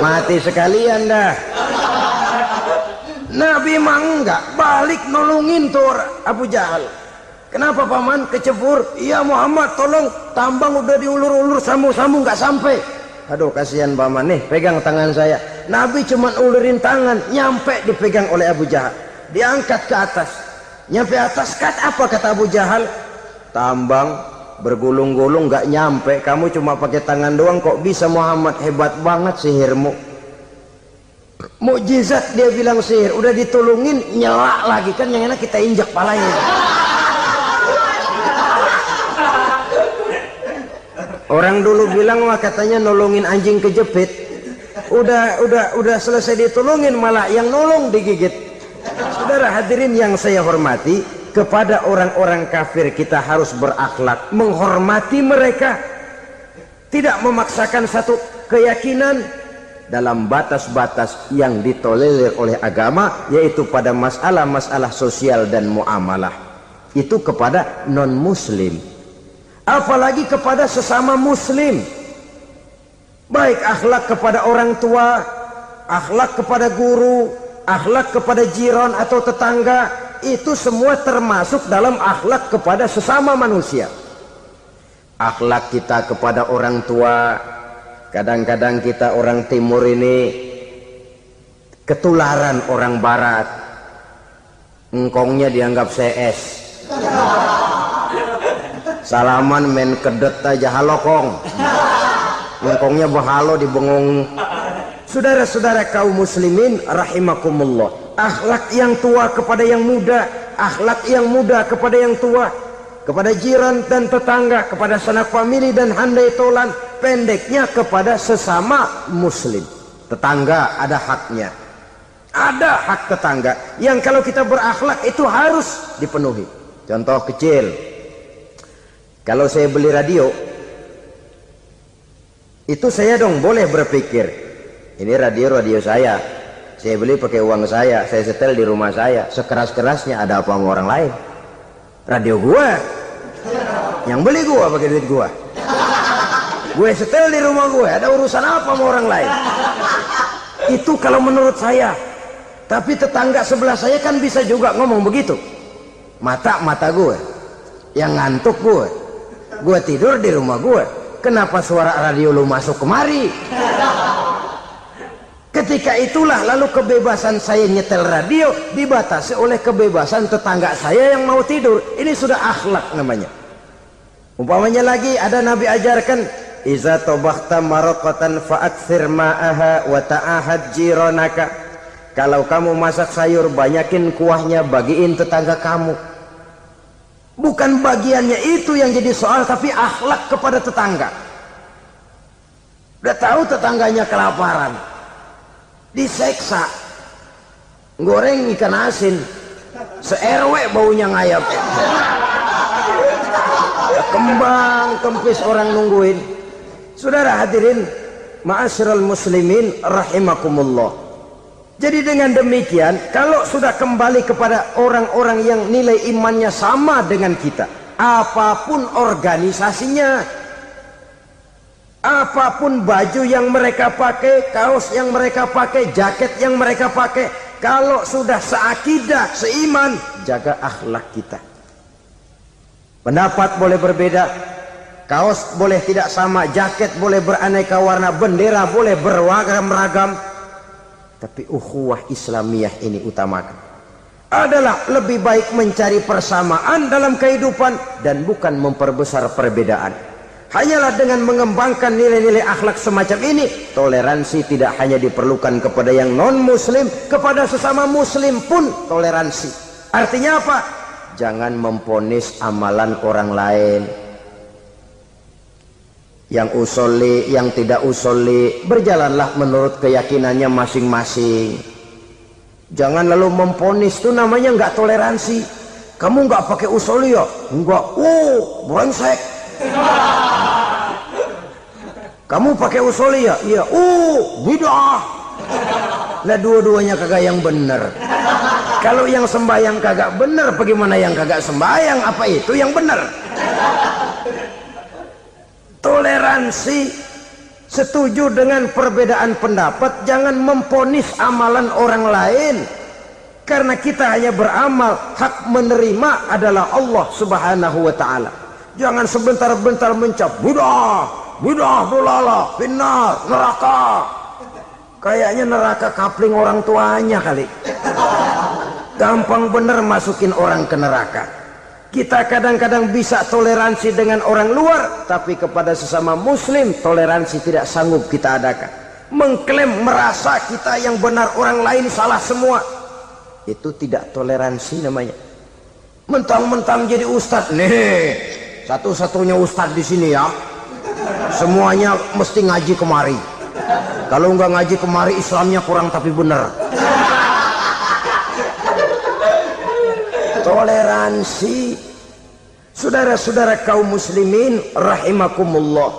Mati sekalian dah. Nabi mah enggak, balik nolongin tuh Abu Jahal. Kenapa paman kecebur? Iya Muhammad, tolong, tambang udah diulur-ulur, sambung-sambung nggak sampai. Aduh kasihan paman, nih pegang tangan saya. Nabi cuma ulurin tangan, nyampe dipegang oleh Abu Jahal. Diangkat ke atas, nyampe atas. Apa kata Abu Jahal? Tambang bergulung-gulung nggak nyampe, kamu cuma pakai tangan doang kok bisa Muhammad, hebat banget sihirmu. Mukjizat dia bilang sihir, udah ditolongin nyelak lagi, kan yang enak kita injak palanya. Orang dulu bilang wah katanya nolongin anjing kejepit, udah selesai ditolongin malah yang nolong digigit. Saudara hadirin yang saya hormati, kepada orang-orang kafir kita harus berakhlak, menghormati mereka, tidak memaksakan satu keyakinan dalam batas-batas yang ditolerir oleh agama, yaitu pada masalah-masalah sosial dan muamalah. Itu kepada non-muslim, apalagi kepada sesama muslim. Baik akhlak kepada orang tua, akhlak kepada guru, akhlak kepada jiran atau tetangga, itu semua termasuk dalam akhlak kepada sesama manusia. Akhlak kita kepada orang tua, kadang-kadang kita orang timur ini ketularan orang barat. Engkongnya dianggap CS, salaman main kedet aja, halo kong. Engkongnya bahalo di bengong. Saudara-saudara kaum muslimin rahimakumullah, akhlak yang tua kepada yang muda, akhlak yang muda kepada yang tua, kepada jiran dan tetangga, kepada sanak famili dan handai tolan, pendeknya kepada sesama muslim. Tetangga ada haknya, ada hak tetangga yang kalau kita berakhlak itu harus dipenuhi. Contoh kecil, kalau saya beli radio, itu saya dong boleh berpikir, ini radio saya beli pakai uang saya setel di rumah saya, sekeras-kerasnya ada apa sama orang lain? Radio gua, yang beli gua pakai duit gua, gue setel di rumah gue, ada urusan apa sama orang lain? Itu kalau menurut saya. Tapi tetangga sebelah saya kan bisa juga ngomong begitu, mata gue, Yang ngantuk gue tidur di rumah gue. Kenapa suara radio lu masuk kemari? Ketika itulah lalu kebebasan saya nyetel radio dibatasi oleh kebebasan tetangga saya yang mau tidur. Ini sudah akhlak namanya. Umpamanya lagi ada Nabi ajarkan, iza tobakhta maraqatan fa'akthir ma'aha wa ta'ahad jiranaka. Kalau kamu masak sayur, banyakin kuahnya, bagiin tetangga kamu. Bukan bagiannya itu yang jadi soal, tapi akhlak kepada tetangga. Udah tahu tetangganya kelaparan, diseksa, goreng ikan asin, se-RW baunya ngayap, kembang kempis orang nungguin. Saudara hadirin ma'asyiral muslimin rahimakumullah. Jadi dengan demikian, kalau sudah kembali kepada orang-orang yang nilai imannya sama dengan kita, apapun organisasinya, apapun baju yang mereka pakai, kaos yang mereka pakai, jaket yang mereka pakai, kalau sudah seakidah, seiman, jaga akhlak kita. Pendapat boleh berbeda, kaos boleh tidak sama, jaket boleh beraneka warna, bendera boleh beragam-ragam, tapi ukhuwah Islamiyah ini utamakan. Adalah lebih baik mencari persamaan dalam kehidupan dan bukan memperbesar perbedaan. Hanyalah dengan mengembangkan nilai-nilai akhlak semacam ini, toleransi tidak hanya diperlukan kepada yang non-muslim, kepada sesama muslim pun toleransi. Artinya apa? Jangan memponis amalan orang lain. Yang usolli, yang tidak usolli, berjalanlah menurut keyakinannya masing-masing. Jangan lalu memponis, itu namanya nggak toleransi. Kamu nggak pakai usolli ya? Enggak. Brengsek. Kamu pakai usolli ya? Iya. Bid'ah. Nah, dua-duanya kagak yang benar. Kalau yang sembahyang kagak benar, bagaimana yang kagak sembahyang? Apa itu yang benar? Toleransi, setuju dengan perbedaan pendapat, jangan memponis amalan orang lain. Karena kita hanya beramal, hak menerima adalah Allah Subhanahu wa ta'ala. Jangan sebentar-bentar mencap bid'ah dolala, finnar, neraka. Kayaknya neraka kapling orang tuanya kali. Gampang bener masukin orang ke neraka. Kita kadang-kadang bisa toleransi dengan orang luar, tapi kepada sesama muslim toleransi tidak sanggup kita adakan. Mengklaim merasa kita yang benar, orang lain salah semua, itu tidak toleransi namanya. Mentang-mentang jadi ustadz, nih satu-satunya ustadz di sini ya, semuanya mesti ngaji kemari. Kalau nggak ngaji kemari Islamnya kurang tapi benar. Toleransi. Saudara-saudara kaum muslimin rahimakumullah,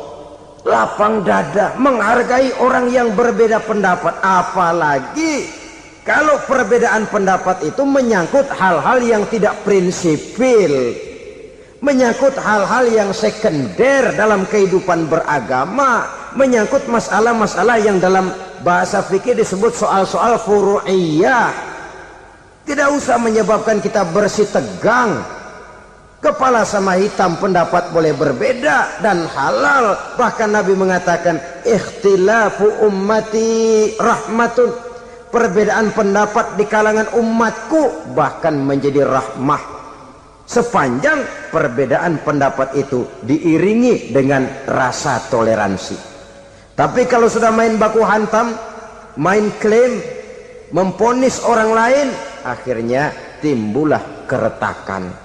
lapang dada menghargai orang yang berbeda pendapat, apalagi kalau perbedaan pendapat itu menyangkut hal-hal yang tidak prinsipil, menyangkut hal-hal yang sekunder dalam kehidupan beragama, menyangkut masalah-masalah yang dalam bahasa fikih disebut soal-soal furu'iyah. Tidak usah menyebabkan kita bersih tegang. Kepala sama hitam pendapat boleh berbeda dan halal. Bahkan Nabi mengatakan ikhtilafu ummati rahmatun. Perbedaan pendapat di kalangan umatku bahkan menjadi rahmah, sepanjang perbedaan pendapat itu diiringi dengan rasa toleransi. Tapi kalau sudah main baku hantam, main klaim, memponis orang lain, akhirnya timbullah keretakan.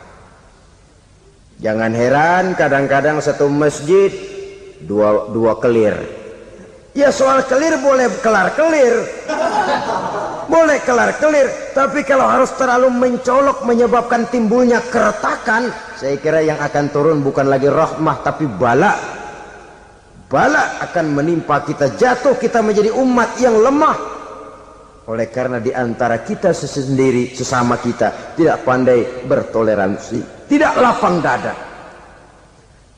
Jangan heran kadang-kadang satu masjid dua kelir. Ya soal kelir boleh kelar-kelir, boleh kelar-kelir, tapi kalau harus terlalu mencolok menyebabkan timbulnya keretakan, saya kira yang akan turun bukan lagi rahmah tapi bala. Bala akan menimpa kita, jatuh kita menjadi umat yang lemah. Oleh karena di antara kita sendiri, sesama kita tidak pandai bertoleransi, tidak lapang dada.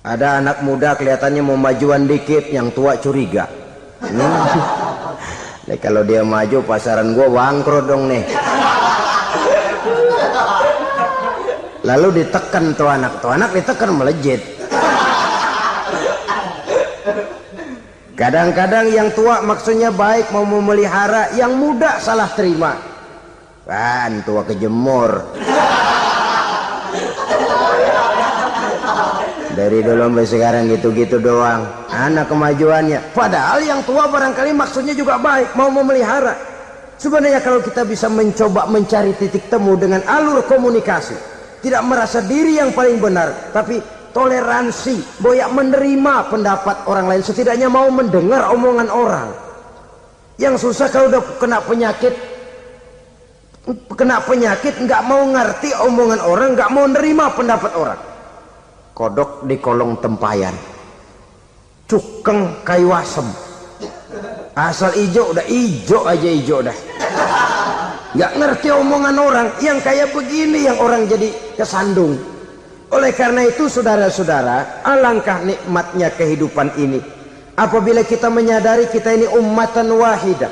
Ada anak muda kelihatannya mau majuan dikit, yang tua curiga. Nih kalau dia maju pasaran gua bangkrut dong nih. Lalu ditekan tuh anak ditekan melejit. Kadang-kadang yang tua maksudnya baik mau memelihara, yang muda salah terima. Kan tua kejemur. Dari dulu sampai sekarang gitu-gitu doang. Anak kemajuannya. Padahal yang tua barangkali maksudnya juga baik, mau memelihara. Sebenarnya kalau kita bisa mencoba mencari titik temu dengan alur komunikasi, tidak merasa diri yang paling benar, tapi toleransi, boyak menerima pendapat orang lain, setidaknya mau mendengar omongan orang. Yang susah kalau udah kena penyakit nggak mau ngerti omongan orang, nggak mau nerima pendapat orang. Kodok di kolong tempayan, cukeng kayu asem, asal ijo udah ijo aja ijo dah. Nggak ngerti omongan orang, yang kayak begini yang orang jadi kesandung. Oleh karena itu saudara-saudara, alangkah nikmatnya kehidupan ini apabila kita menyadari kita ini ummatan wahidah,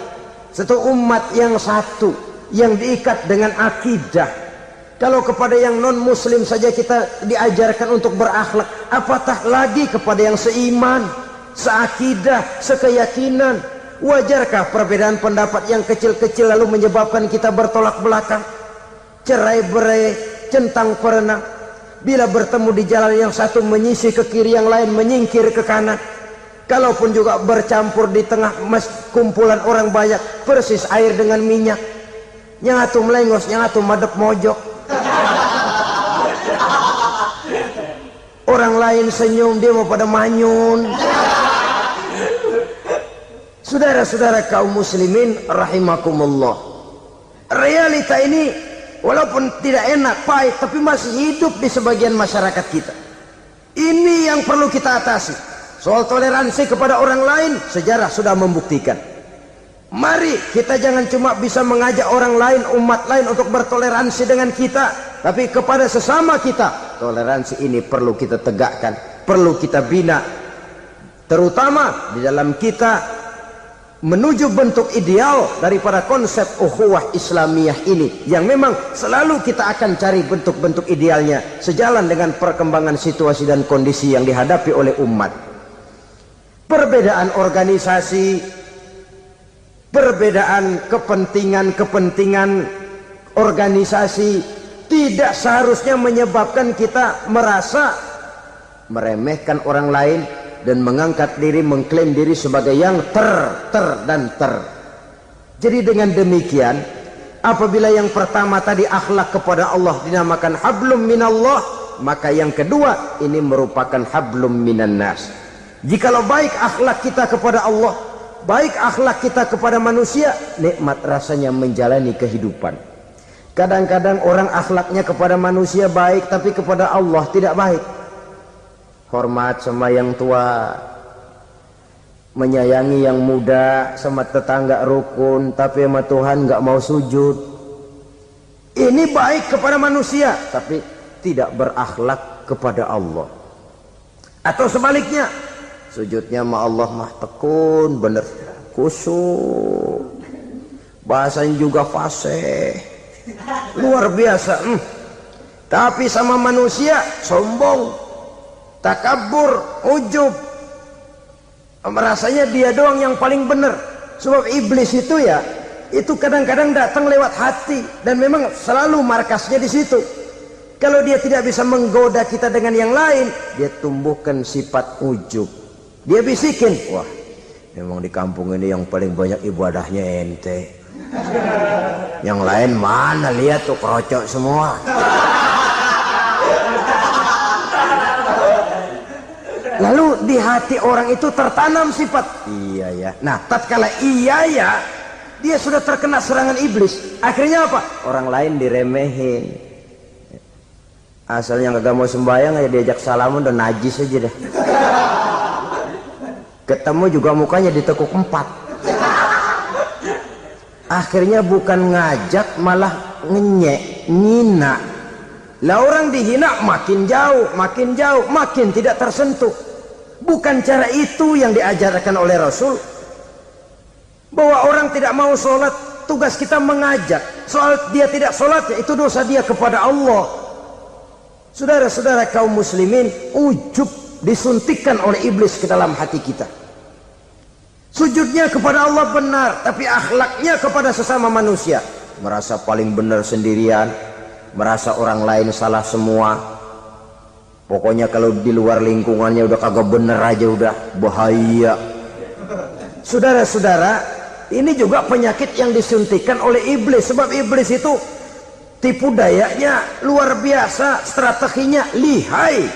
satu umat yang satu, yang diikat dengan akidah. Kalau kepada yang non muslim saja kita diajarkan untuk berakhlak, apatah lagi kepada yang seiman, seakidah, sekeyakinan. Wajarkah perbedaan pendapat yang kecil-kecil lalu menyebabkan kita bertolak belakang, cerai-berai, centang perenang? Bila bertemu di jalan yang satu menyisih ke kiri, yang lain menyingkir ke kanan. Kalaupun juga bercampur di tengah kumpulan orang banyak, persis air dengan minyak. Yang atu melengos, yang atu madep mojok. Orang lain senyum, dia mau pada manyun. Saudara-saudara kaum muslimin rahimakumullah, realita ini walaupun tidak enak, pahit, tapi masih hidup di sebagian masyarakat kita. Ini yang perlu kita atasi. Soal toleransi kepada orang lain, sejarah sudah membuktikan. Mari kita jangan cuma bisa mengajak orang lain, umat lain untuk bertoleransi dengan kita, tapi kepada sesama kita, toleransi ini perlu kita tegakkan, perlu kita bina, terutama di dalam kita menuju bentuk ideal daripada konsep ukhuwah Islamiyah ini, yang memang selalu kita akan cari bentuk-bentuk idealnya sejalan dengan perkembangan situasi dan kondisi yang dihadapi oleh umat. Perbedaan organisasi, perbedaan kepentingan organisasi tidak seharusnya menyebabkan kita merasa meremehkan orang lain dan mengangkat diri, mengklaim diri sebagai yang ter. Jadi dengan demikian, apabila yang pertama tadi akhlak kepada Allah dinamakan hablum minallah, maka yang kedua ini merupakan hablum minan nas. Jikalau baik akhlak kita kepada Allah, baik akhlak kita kepada manusia, nikmat rasanya menjalani kehidupan. Kadang-kadang orang akhlaknya kepada manusia baik, tapi kepada Allah tidak baik. Hormat sama yang tua, menyayangi yang muda, sama tetangga rukun, tapi sama Tuhan nggak mau sujud. Ini baik kepada manusia, tapi tidak berakhlak kepada Allah. Atau sebaliknya, sujudnya sama Allah mah tekun, bener, khusyuk, bahasanya juga fasih, luar biasa. Tapi sama manusia sombong, takabur, ujub, merasanya dia doang yang paling benar. Sebab iblis itu ya, itu kadang-kadang datang lewat hati, dan memang selalu markasnya di situ. Kalau dia tidak bisa menggoda kita dengan yang lain, dia tumbuhkan sifat ujub. Dia bisikin, wah memang di kampung ini yang paling banyak ibadahnya ente, yang lain mana, lihat tuh kerocok semua. Lalu di hati orang itu tertanam sifat iya ya. Nah, tatkala iya ya, dia sudah terkena serangan iblis. Akhirnya apa? Orang lain diremehin. Asalnya kagak mau sembahyang aja diajak salaman udah najis aja dah. Ketemu juga mukanya ditekuk 4. Akhirnya bukan ngajak malah ngenyek, ngina. Lah orang dihina makin jauh, makin tidak tersentuh. Bukan cara itu yang diajarkan oleh Rasul. Bahwa orang tidak mau sholat, tugas kita mengajak. Soal dia tidak sholat, ya itu dosa dia kepada Allah. Saudara-saudara kaum muslimin, ujub disuntikkan oleh iblis ke dalam hati kita. Sujudnya kepada Allah benar, tapi akhlaknya kepada sesama manusia. Merasa paling benar sendirian, merasa orang lain salah semua. Pokoknya kalau di luar lingkungannya udah kagak bener aja udah bahaya. Saudara-saudara, ini juga penyakit yang disuntikkan oleh iblis. Sebab iblis itu tipu dayanya luar biasa, strateginya lihai.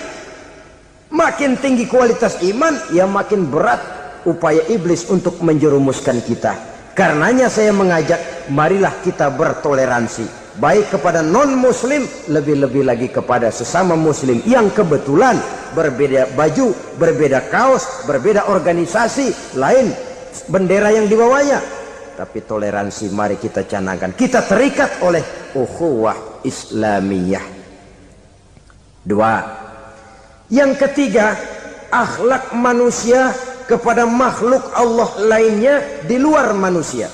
Makin tinggi kualitas iman, ya makin berat upaya iblis untuk menjerumuskan kita. Karenanya saya mengajak, marilah kita bertoleransi, baik kepada non muslim, lebih-lebih lagi kepada sesama muslim yang kebetulan berbeda baju, berbeda kaos, berbeda organisasi, lain bendera yang dibawanya. Tapi toleransi mari kita canangkan. Kita terikat oleh ukhuwah Islamiyah. 2. Yang ketiga, akhlak manusia kepada makhluk Allah lainnya di luar manusia.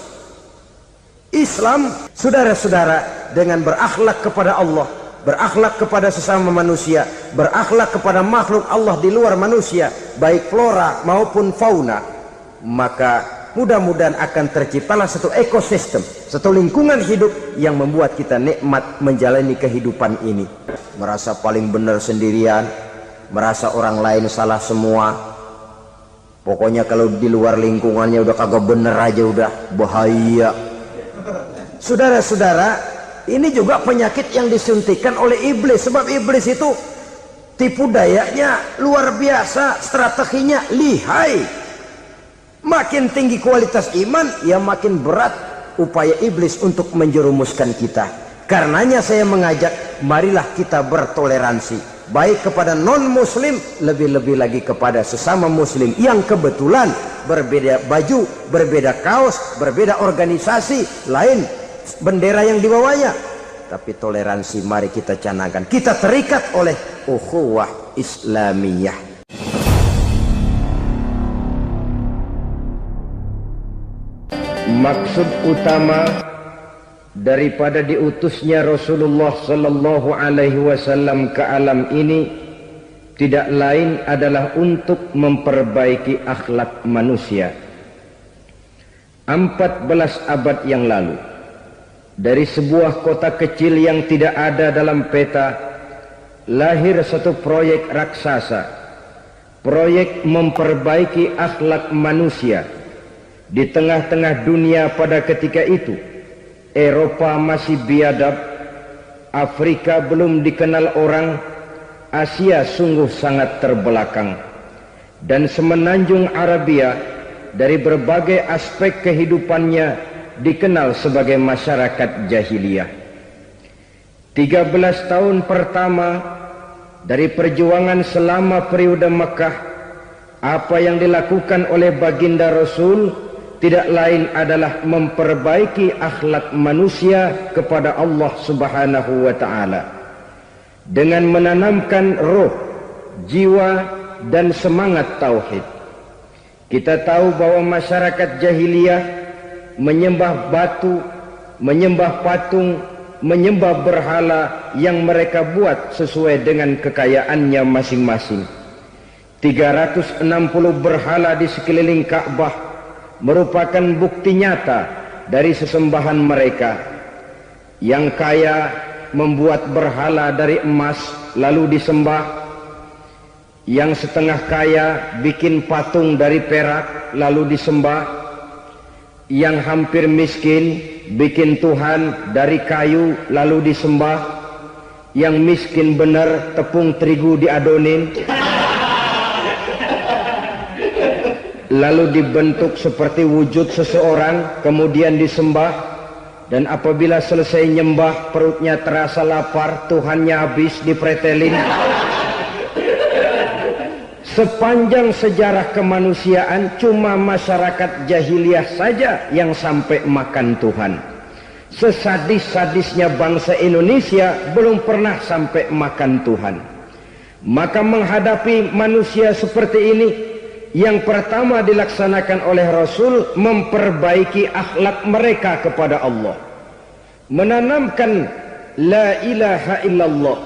Islam, saudara-saudara, dengan berakhlak kepada Allah, berakhlak kepada sesama manusia, berakhlak kepada makhluk Allah di luar manusia, baik flora maupun fauna, maka mudah-mudahan akan terciptalah satu ekosistem, satu lingkungan hidup yang membuat kita nikmat menjalani kehidupan ini. Merasa paling benar sendirian, merasa orang lain salah semua. Pokoknya kalau di luar lingkungannya udah kagak bener aja udah bahaya. Saudara-saudara, ini juga penyakit yang disuntikkan oleh iblis. Sebab iblis itu tipu dayanya luar biasa, strateginya lihai. Makin tinggi kualitas iman, ya makin berat upaya iblis untuk menjerumuskan kita. Karenanya saya mengajak, marilah kita bertoleransi, baik kepada non muslim, lebih-lebih lagi kepada sesama muslim yang kebetulan berbeda baju, berbeda kaos, berbeda organisasi, lain bendera yang dibawanya. Tapi toleransi mari kita canangkan. Kita terikat oleh ukhuwah Islamiyah. Maksud utama daripada diutusnya Rasulullah sallallahu alaihi wasallam ke alam ini tidak lain adalah untuk memperbaiki akhlak manusia. 14 abad yang lalu, dari sebuah kota kecil yang tidak ada dalam peta, lahir satu proyek raksasa, proyek memperbaiki akhlak manusia. Di tengah-tengah dunia pada ketika itu, Eropa masih biadab, Afrika belum dikenal orang, Asia sungguh sangat terbelakang, dan semenanjung Arabia dari berbagai aspek kehidupannya dikenal sebagai masyarakat jahiliyah. 13 tahun pertama dari perjuangan selama periode Mekah, apa yang dilakukan oleh baginda Rasul tidak lain adalah memperbaiki akhlak manusia kepada Allah Subhanahu wa ta'ala dengan menanamkan roh, jiwa dan semangat tauhid. Kita tahu bahwa masyarakat jahiliyah menyembah batu, menyembah patung, menyembah berhala yang mereka buat sesuai dengan kekayaannya masing-masing. 360 berhala di sekeliling Ka'bah merupakan bukti nyata dari sesembahan mereka. Yang kaya membuat berhala dari emas lalu disembah, yang setengah kaya bikin patung dari perak lalu disembah, yang hampir miskin bikin Tuhan dari kayu lalu disembah, yang miskin benar tepung terigu diadonin lalu dibentuk seperti wujud seseorang, kemudian disembah, dan apabila selesai nyembah perutnya terasa lapar, Tuhannya habis dipretelin. Sepanjang sejarah kemanusiaan cuma masyarakat jahiliyah saja yang sampai makan Tuhan. Sesadis-sadisnya bangsa Indonesia belum pernah sampai makan Tuhan. Maka menghadapi manusia seperti ini, yang pertama dilaksanakan oleh Rasul memperbaiki akhlak mereka kepada Allah, menanamkan la ilaha illallah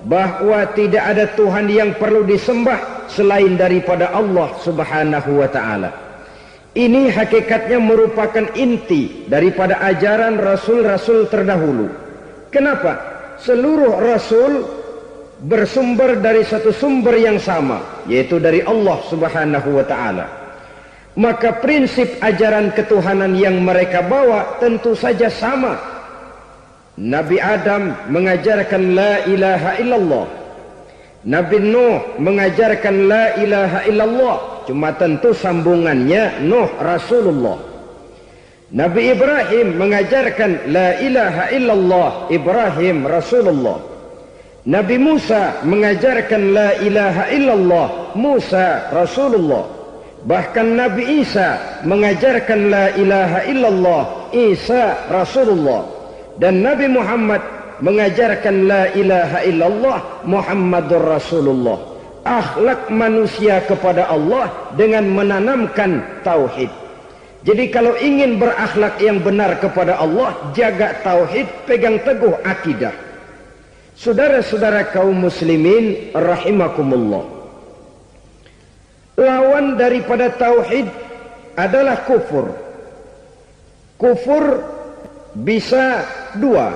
bahwa tidak ada Tuhan yang perlu disembah selain daripada Allah Subhanahu wa ta'ala. Ini hakikatnya merupakan inti daripada ajaran rasul-rasul terdahulu. Kenapa? Seluruh rasul bersumber dari satu sumber yang sama, yaitu dari Allah Subhanahu wa ta'ala. Maka prinsip ajaran ketuhanan yang mereka bawa tentu saja sama. Nabi Adam mengajarkan la ilaha illallah. Nabi Nuh mengajarkan la ilaha illallah. Cuma tentu sambungannya Nuh Rasulullah. Nabi Ibrahim mengajarkan la ilaha illallah, Ibrahim Rasulullah. Nabi Musa mengajarkan la ilaha illallah, Musa Rasulullah. Bahkan Nabi Isa mengajarkan la ilaha illallah, Isa Rasulullah. Dan Nabi Muhammad mengajarkan la ilaha illallah, Muhammadur Rasulullah. Akhlak manusia kepada Allah dengan menanamkan tauhid. Jadi kalau ingin berakhlak yang benar kepada Allah, jaga tauhid, pegang teguh akidah. Saudara-saudara kaum muslimin rahimakumullah, lawan daripada tauhid adalah kufur. Kufur bisa dua,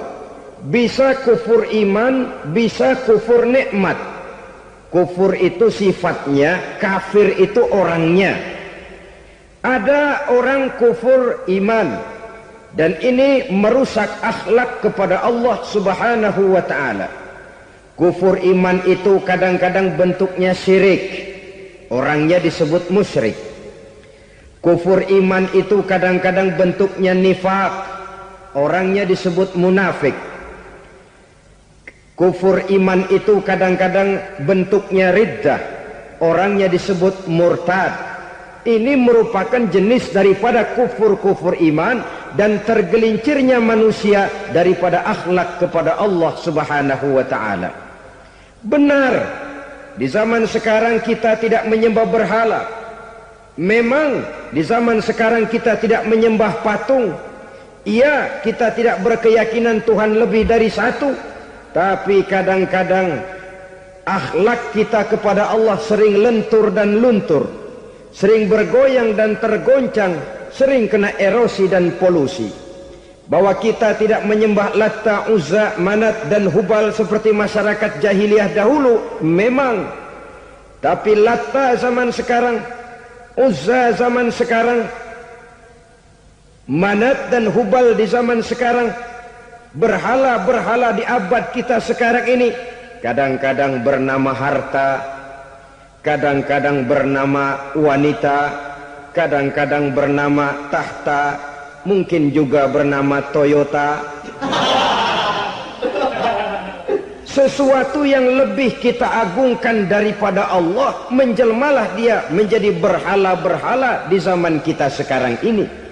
bisa kufur iman, bisa kufur nikmat. Kufur itu sifatnya, kafir itu orangnya. Ada orang kufur iman, dan ini merusak akhlak kepada Allah Subhanahu wa ta'ala. Kufur iman itu kadang-kadang bentuknya syirik, orangnya disebut musyrik. Kufur iman itu kadang-kadang bentuknya nifak, orangnya disebut munafik. Kufur iman itu kadang-kadang bentuknya riddah, orangnya disebut murtad. Ini merupakan jenis daripada kufur-kufur iman dan tergelincirnya manusia daripada akhlak kepada Allah Subhanahu wa ta'ala. Benar, di zaman sekarang kita tidak menyembah berhala. Memang di zaman sekarang kita tidak menyembah patung. Iya, kita tidak berkeyakinan Tuhan lebih dari satu. Tapi kadang-kadang akhlak kita kepada Allah sering lentur dan luntur, sering bergoyang dan tergoncang, sering kena erosi dan polusi. Bahwa kita tidak menyembah Latta, Uzza, Manat dan Hubal seperti masyarakat jahiliyah dahulu, memang. Tapi Latta zaman sekarang, Uzza zaman sekarang, Manat dan Hubal di zaman sekarang, berhala-berhala di abad kita sekarang ini, kadang-kadang bernama harta, kadang-kadang bernama wanita, kadang-kadang bernama tahta, mungkin juga bernama Toyota. Sesuatu yang lebih kita agungkan daripada Allah, menjelmalah dia menjadi berhala-berhala di zaman kita sekarang ini.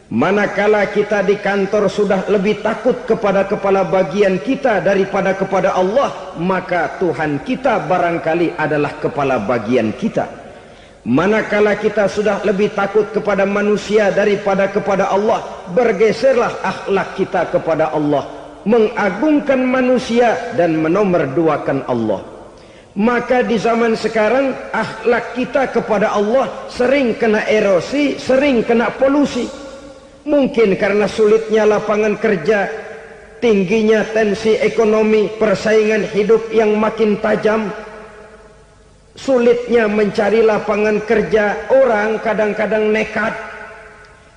Manakala kita di kantor sudah lebih takut kepada kepala bagian kita daripada kepada Allah, maka Tuhan kita barangkali adalah kepala bagian kita. Manakala kita sudah lebih takut kepada manusia daripada kepada Allah, bergeserlah akhlak kita kepada Allah, mengagungkan manusia dan menomorduakan Allah. Maka di zaman sekarang akhlak kita kepada Allah sering kena erosi, sering kena polusi. Mungkin karena sulitnya lapangan kerja, tingginya tensi ekonomi, persaingan hidup yang makin tajam, sulitnya mencari lapangan kerja, orang kadang-kadang nekat.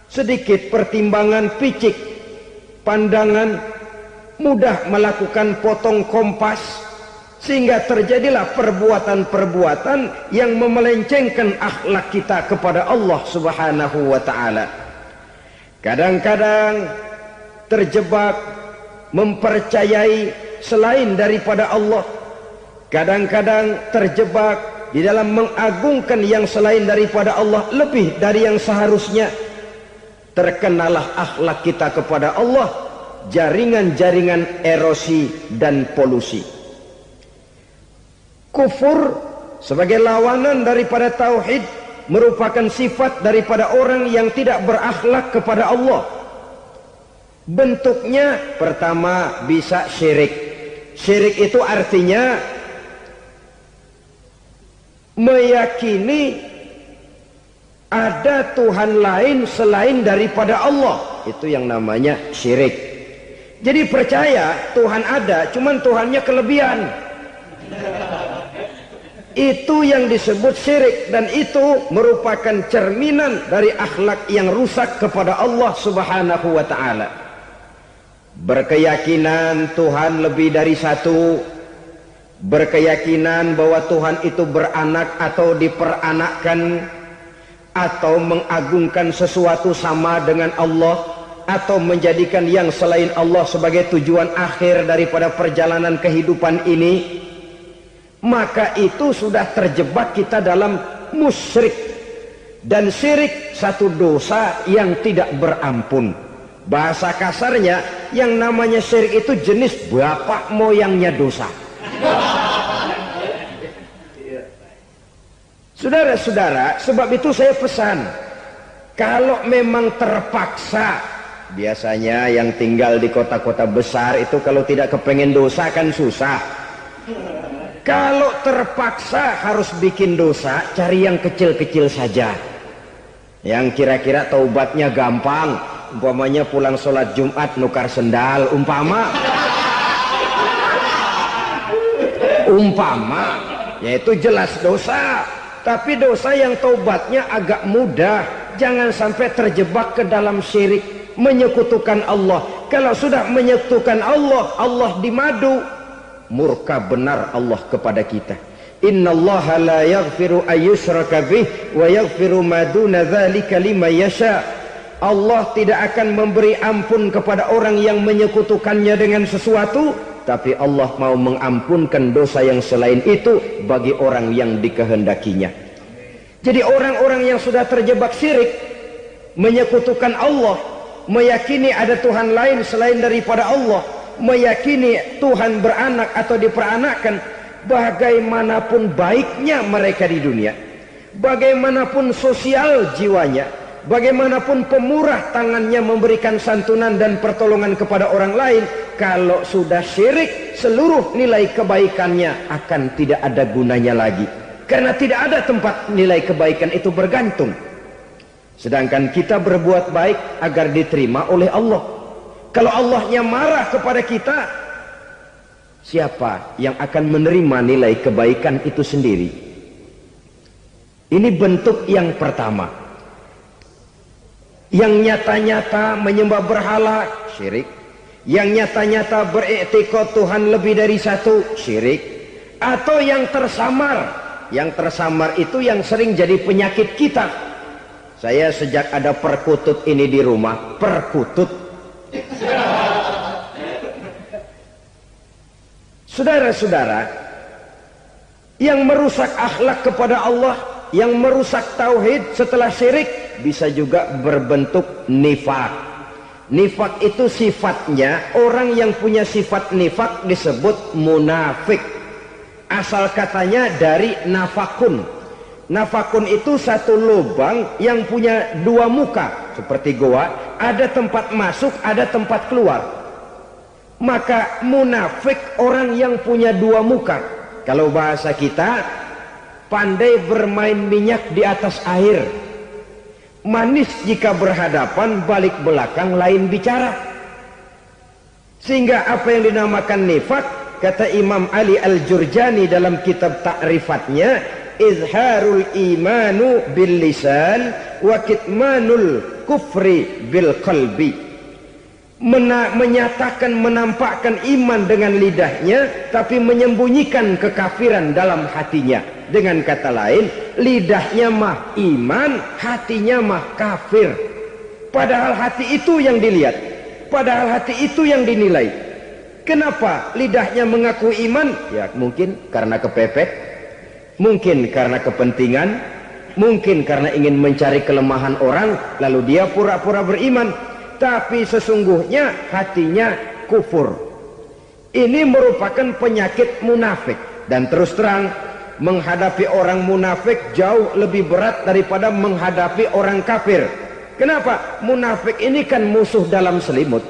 Sedikit pertimbangan, picik pandangan, mudah melakukan potong kompas, sehingga terjadilah perbuatan-perbuatan yang memelencengkan akhlak kita kepada Allah Subhanahu wa ta'ala. Kadang-kadang terjebak mempercayai selain daripada Allah. Kadang-kadang terjebak di dalam mengagungkan yang selain daripada Allah lebih dari yang seharusnya. Terkenalah akhlak kita kepada Allah jaringan-jaringan erosi dan polusi. Kufur sebagai lawanan daripada tauhid merupakan sifat daripada orang yang tidak berakhlak kepada Allah. Bentuknya pertama bisa syirik, Syirik itu artinya meyakini ada Tuhan lain selain daripada Allah. Itu yang namanya syirik. Jadi percaya Tuhan ada, cuman Tuhannya kelebihan. Itu yang disebut syirik, dan itu merupakan cerminan dari akhlak yang rusak kepada Allah Subhanahu wa ta'ala. Berkeyakinan Tuhan lebih dari satu, berkeyakinan bahwa Tuhan itu beranak atau diperanakkan, atau mengagungkan sesuatu sama dengan Allah, atau menjadikan yang selain Allah sebagai tujuan akhir daripada perjalanan kehidupan ini, maka itu sudah terjebak kita dalam musyrik. Dan syirik satu dosa yang tidak berampun. Bahasa kasarnya, yang namanya syirik itu jenis bapak moyangnya dosa. Saudara-saudara, sebab itu saya pesan, kalau memang terpaksa, biasanya yang tinggal di kota-kota besar itu kalau tidak kepengen dosa kan susah. Kalau terpaksa harus bikin dosa, cari yang kecil-kecil saja, yang kira-kira taubatnya gampang. Umpamanya pulang sholat Jumat nukar sendal, umpama, yaitu jelas dosa. Tapi dosa yang taubatnya agak mudah. Jangan sampai terjebak ke dalam syirik, menyekutukan Allah. Kalau sudah menyekutukan Allah, Allah dimadu, murka benar Allah kepada kita. Innallaha la yaghfiru ayyushraka bih wa yaghfiru ma duna dzalika liman yasha. Allah tidak akan memberi ampun kepada orang yang menyekutukannya dengan sesuatu, tapi Allah mau mengampunkan dosa yang selain itu bagi orang yang dikehendakinya. Jadi orang-orang yang sudah terjebak syirik, menyekutukan Allah, meyakini ada Tuhan lain selain daripada Allah, meyakini Tuhan beranak atau diperanakkan, bagaimanapun baiknya mereka di dunia, bagaimanapun sosial jiwanya, bagaimanapun pemurah tangannya memberikan santunan dan pertolongan kepada orang lain, kalau sudah syirik, seluruh nilai kebaikannya akan tidak ada gunanya lagi, karena tidak ada tempat nilai kebaikan itu bergantung. Sedangkan kita berbuat baik agar diterima oleh Allah. Kalau Allahnya marah kepada kita, siapa yang akan menerima nilai kebaikan itu sendiri? Ini bentuk yang pertama. Yang nyata-nyata menyembah berhala, syirik. Yang nyata-nyata beriktikad Tuhan lebih dari satu, syirik. Atau yang tersamar. Yang tersamar itu yang sering jadi penyakit kita. Saya sejak ada perkutut ini di rumah, perkutut. Saudara-saudara, yang merusak akhlak kepada Allah, yang merusak tauhid setelah syirik, bisa juga berbentuk nifak. Nifak itu sifatnya, orang yang punya sifat nifak disebut munafik. Asal katanya dari nafakun. Nafakun itu satu lubang yang punya dua muka, seperti goa, ada tempat masuk, ada tempat keluar. Maka munafik orang yang punya dua muka. Kalau bahasa kita, pandai bermain minyak di atas air, manis jika berhadapan, balik belakang lain bicara. Sehingga apa yang dinamakan nifak, kata Imam Ali Al-Jurjani dalam kitab ta'rifatnya, izharul imanu bil lisan wa kitmanul kufri bil qalbi. Menyatakan, menampakkan iman dengan lidahnya, tapi menyembunyikan kekafiran dalam hatinya. Dengan kata lain, lidahnya mah iman, hatinya mah kafir. Padahal hati itu yang dilihat, padahal hati itu yang dinilai. Kenapa lidahnya mengaku iman? Ya mungkin karena kepepet, mungkin karena kepentingan, mungkin karena ingin mencari kelemahan orang, lalu dia pura-pura beriman. Tapi sesungguhnya hatinya kufur. Ini merupakan penyakit munafik. Dan terus terang, menghadapi orang munafik jauh lebih berat daripada menghadapi orang kafir. Kenapa? Munafik ini kan musuh dalam selimut.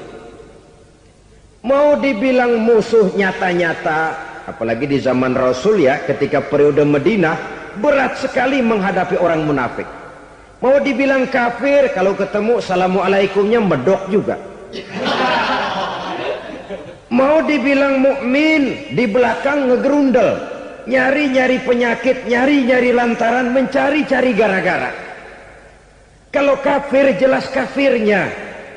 Mau dibilang musuh nyata-nyata, apalagi di zaman Rasul ya, ketika periode Madinah, berat sekali menghadapi orang munafik. Mau dibilang kafir, kalau ketemu assalamualaikumnya medok juga. Mau dibilang mukmin, di belakang ngegerundel, nyari-nyari penyakit, nyari-nyari lantaran, mencari-cari gara-gara. Kalau kafir jelas kafirnya,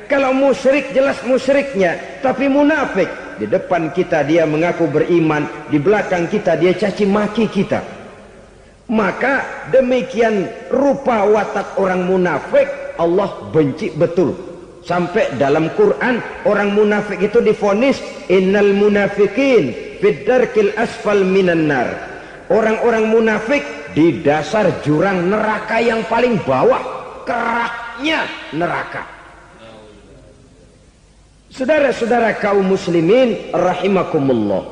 kalau musyrik jelas musyriknya. Tapi munafik, di depan kita dia mengaku beriman, di belakang kita dia caci maki kita. Maka demikian rupa watak orang munafik Allah benci betul. Sampai dalam Quran orang munafik itu divonis innal munafikin fid darkil asfal minan nar. Orang-orang munafik di dasar jurang neraka yang paling bawah, keraknya neraka. Saudara-saudara kaum muslimin rahimakumullah.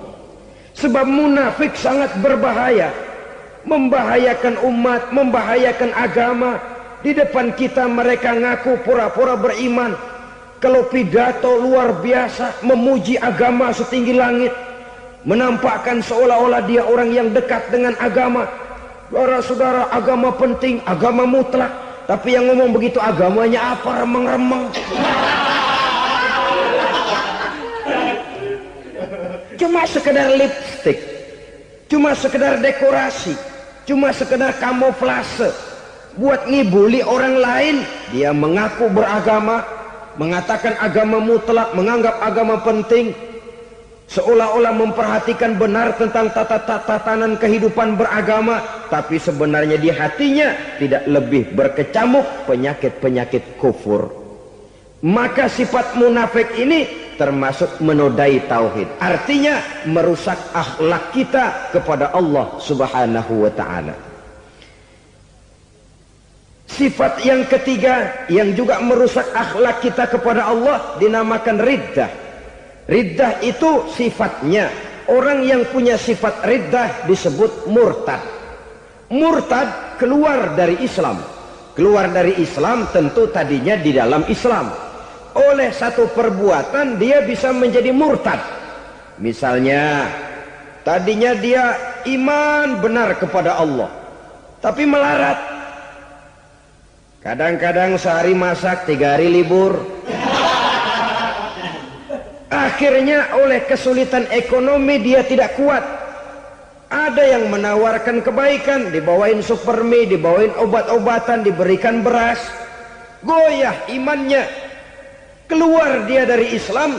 Sebab munafik sangat berbahaya, membahayakan umat, membahayakan agama. Di depan kita mereka ngaku pura-pura beriman. Kalau pidato luar biasa, memuji agama setinggi langit, menampakkan seolah-olah dia orang yang dekat dengan agama. Saudara-saudara, agama penting, agama mutlak. Tapi yang ngomong begitu agamanya apa, remeng-remeng. Cuma sekedar lipstick, cuma sekedar dekorasi, cuma sekedar kamuflase, buat ngibuli orang lain. Dia mengaku beragama, mengatakan agama mutlak, menganggap agama penting, seolah-olah memperhatikan benar tentang tatanan kehidupan beragama, tapi sebenarnya di hatinya tidak lebih berkecamuk penyakit-penyakit kufur. Maka sifat munafik ini termasuk menodai tauhid, artinya merusak akhlak kita kepada Allah Subhanahu wa ta'ala. Sifat yang ketiga yang juga merusak akhlak kita kepada Allah dinamakan riddah. Riddah itu sifatnya, orang yang punya sifat riddah disebut murtad. Murtad keluar dari Islam. Keluar dari Islam tentu tadinya di dalam Islam. Oleh satu perbuatan dia bisa menjadi murtad. Misalnya tadinya dia iman benar kepada Allah, tapi melarat. Kadang-kadang sehari masak, 3 hari libur. Akhirnya oleh kesulitan ekonomi dia tidak kuat. Ada yang menawarkan kebaikan, dibawain supermi, dibawain obat-obatan, diberikan beras. Goyah imannya. Keluar dia dari Islam,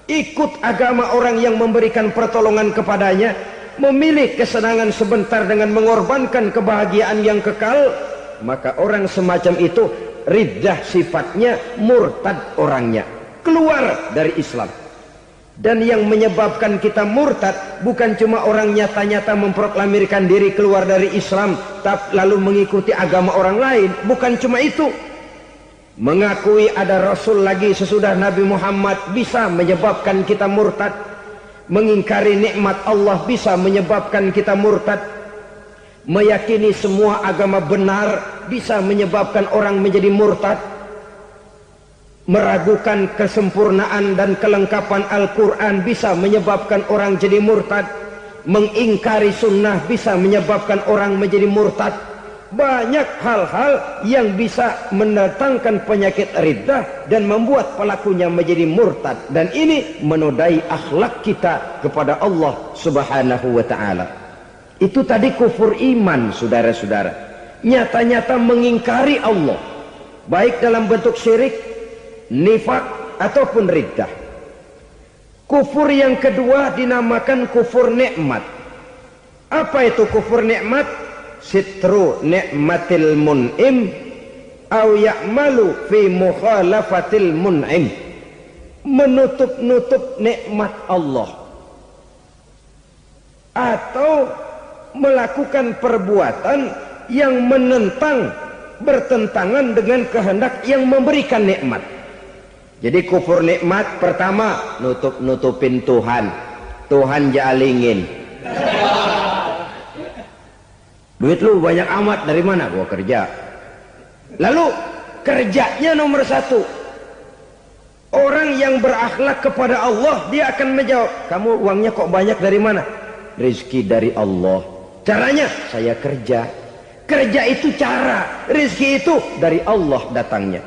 ikut agama orang yang memberikan pertolongan kepadanya, memilih kesenangan sebentar dengan mengorbankan kebahagiaan yang kekal. Maka orang semacam itu riddah sifatnya, murtad orangnya, keluar dari Islam. Dan yang menyebabkan kita murtad bukan cuma orang nyata-nyata memproklamirkan diri keluar dari Islam tapi lalu mengikuti agama orang lain. Bukan cuma itu, mengakui ada Rasul lagi sesudah Nabi Muhammad bisa menyebabkan kita murtad. Mengingkari nikmat Allah bisa menyebabkan kita murtad. Meyakini semua agama benar bisa menyebabkan orang menjadi murtad. Meragukan kesempurnaan dan kelengkapan Al-Quran bisa menyebabkan orang jadi murtad. Mengingkari sunnah bisa menyebabkan orang menjadi murtad. Banyak hal-hal yang bisa mendatangkan penyakit riddah dan membuat pelakunya menjadi murtad. Dan ini menodai akhlak kita kepada Allah Subhanahu wa ta'ala. Itu tadi kufur iman, saudara-saudara. Nyata-nyata mengingkari Allah, baik dalam bentuk syirik, nifak, ataupun riddah. Kufur yang kedua dinamakan kufur nikmat. Apa itu kufur nikmat? Sitru nikmatil mun'im au ya'malu fi mukhalafatil mun'im. Menutup-nutup nikmat Allah, atau melakukan perbuatan yang menentang, bertentangan dengan kehendak yang memberikan nikmat. Jadi kufur nikmat pertama, nutup-nutupin Tuhan. Tuhan jalingin. Duit lu banyak amat, dari mana? Gua kerja. Lalu kerjanya nomor 1. Orang yang berakhlak kepada Allah, dia akan menjawab, kamu uangnya kok banyak dari mana? Rezeki dari Allah. Caranya, saya kerja. Kerja itu cara, rezeki itu dari Allah datangnya.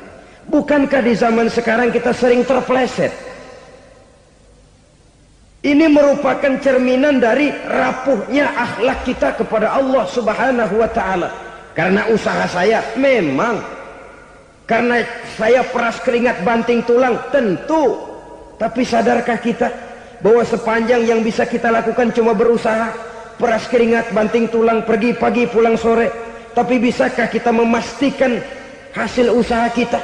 Bukankah di zaman sekarang kita sering terpleset? Ini merupakan cerminan dari rapuhnya akhlak kita kepada Allah Subhanahu wa ta'ala. Karena usaha saya memang, karena saya peras keringat banting tulang, tentu. Tapi sadarkah kita bahwa sepanjang yang bisa kita lakukan cuma berusaha, peras keringat banting tulang, pergi pagi pulang sore. Tapi bisakah kita memastikan hasil usaha kita?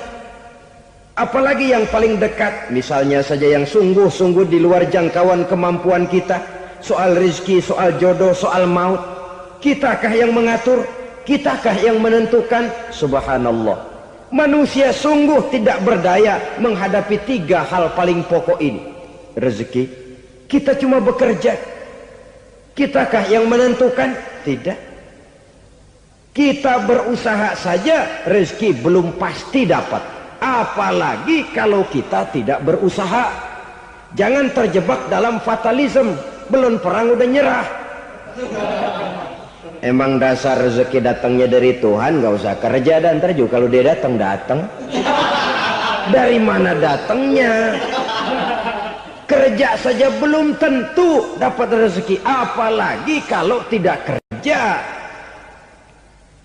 Apalagi yang paling dekat, misalnya saja yang sungguh-sungguh di luar jangkauan kemampuan kita, soal rezeki, soal jodoh, soal maut, kitakah yang mengatur? Kitakah yang menentukan? Subhanallah, manusia sungguh tidak berdaya menghadapi 3 hal paling pokok ini. Rezeki, kita cuma bekerja. Kitakah yang menentukan? Tidak. Kita berusaha saja, rezeki belum pasti dapat. Apalagi kalau kita tidak berusaha. Jangan terjebak dalam fatalisme. Belum perang udah nyerah. Emang dasar rezeki datangnya dari Tuhan, gak usah kerja. Dan ntar juga kalau dia datang. Dari mana datangnya? Kerja saja belum tentu dapat rezeki, apalagi kalau tidak kerja.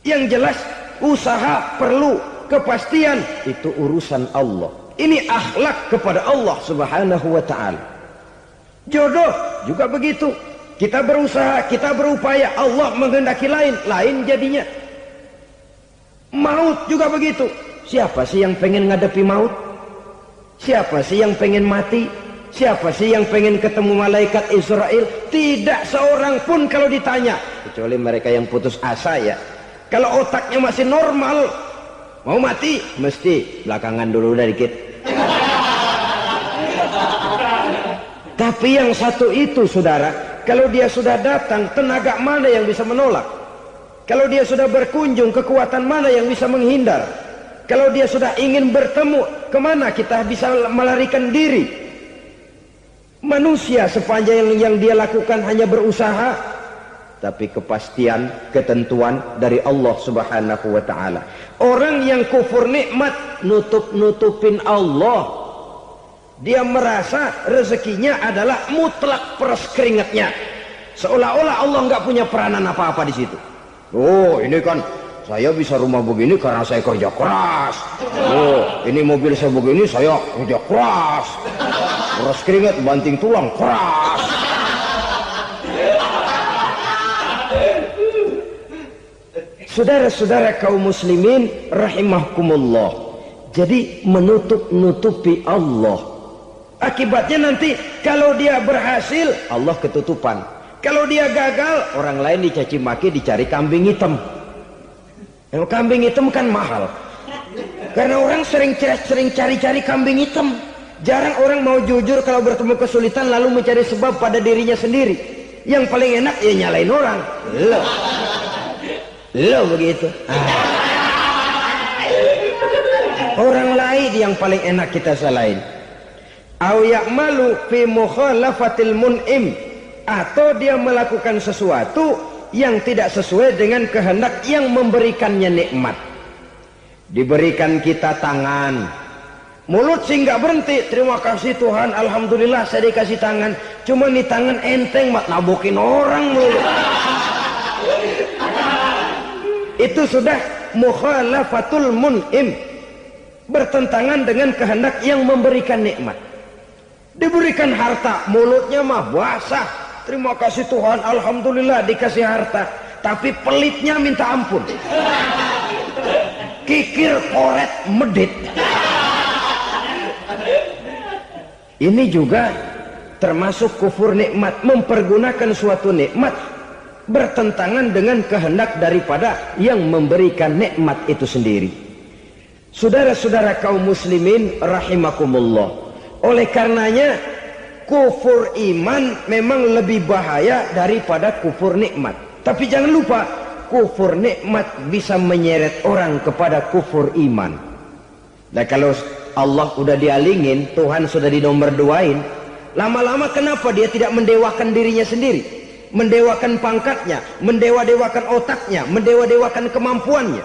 Yang jelas usaha perlu kepastian, itu urusan Allah. Ini akhlak kepada Allah Subhanahu wa ta'ala. Jodoh juga begitu. Kita berusaha, kita berupaya, Allah menghendaki lain jadinya. Maut juga begitu. Siapa sih yang pengen ngadepi maut? Siapa sih yang pengen mati? Siapa sih yang pengen ketemu malaikat Israel? Tidak seorang pun kalau ditanya, kecuali mereka yang putus asa ya. Kalau otaknya masih normal, mau mati mesti belakangan dulu udah dikit. Tapi yang satu itu saudara, kalau dia sudah datang, tenaga mana yang bisa menolak? Kalau dia sudah berkunjung, kekuatan mana yang bisa menghindar? Kalau dia sudah ingin bertemu, kemana kita bisa melarikan diri? Manusia sepanjang yang dia lakukan hanya berusaha, tapi kepastian, ketentuan dari Allah Subhanahu wa ta'ala. Orang yang kufur nikmat, nutupin Allah. Dia merasa rezekinya adalah mutlak peras keringatnya. Seolah-olah Allah nggak punya peranan apa-apa di situ. Oh, ini kan saya bisa rumah begini karena saya kerja keras. Oh, ini mobil saya begini, saya kerja keras. Peras keringat, banting tulang, keras. Saudara-saudara kaum muslimin rahimahkumullah. Jadi menutupi Allah. Akibatnya nanti kalau dia berhasil, Allah ketutupan. Kalau dia gagal, orang lain dicaci maki, dicari kambing hitam. Yang kambing hitam kan mahal. Karena orang sering cari-cari kambing hitam. Jarang orang mau jujur kalau bertemu kesulitan lalu mencari sebab pada dirinya sendiri. Yang paling enak ya nyalain orang. Lo begitu. Orang lain yang paling enak kita salahin. Au ya'malu fi mukhalafatil mun'im, atau dia melakukan sesuatu yang tidak sesuai dengan kehendak yang memberikannya nikmat. Diberikan kita tangan, mulut sih nggak berhenti, terima kasih Tuhan, alhamdulillah saya dikasih tangan. Cuma nih tangan enteng mak nabokin orang mulu. Itu sudah mukhalafatul mun'im, bertentangan dengan kehendak yang memberikan nikmat. Diberikan harta, mulutnya mah basah, terima kasih Tuhan, alhamdulillah dikasih harta, tapi pelitnya minta ampun, kikir koret medit. Ini juga termasuk kufur nikmat, mempergunakan suatu nikmat bertentangan dengan kehendak daripada yang memberikan nikmat itu sendiri. Saudara-saudara kaum muslimin rahimakumullah, oleh karenanya kufur iman memang lebih bahaya daripada kufur nikmat. Tapi jangan lupa, kufur nikmat bisa menyeret orang kepada kufur iman. Nah, kalau Allah udah dialingin, Tuhan sudah dinomor duain, lama-lama kenapa dia tidak mendewakan dirinya sendiri, mendewakan pangkatnya, mendewa-dewakan otaknya, mendewa-dewakan kemampuannya?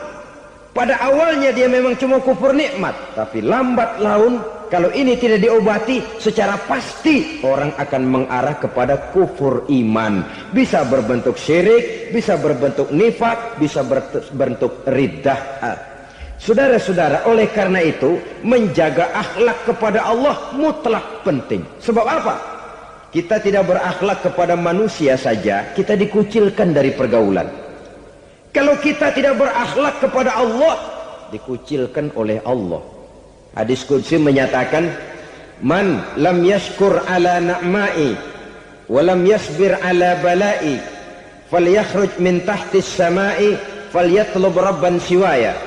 Pada awalnya dia memang cuma kufur nikmat, tapi lambat laun kalau ini tidak diobati, secara pasti orang akan mengarah kepada kufur iman. Bisa berbentuk syirik, bisa berbentuk nifak, bisa berbentuk riddah. Saudara-saudara, oleh karena itu menjaga akhlak kepada Allah mutlak penting. Sebab apa? Kita tidak berakhlak kepada manusia saja, kita dikucilkan dari pergaulan. Kalau kita tidak berakhlak kepada Allah, dikucilkan oleh Allah. Hadis qudsi menyatakan, man lam yashkur ala na'mai wa lam yasbir ala balai falyakhruj min tahtis samai falyatlub rabban siwaya.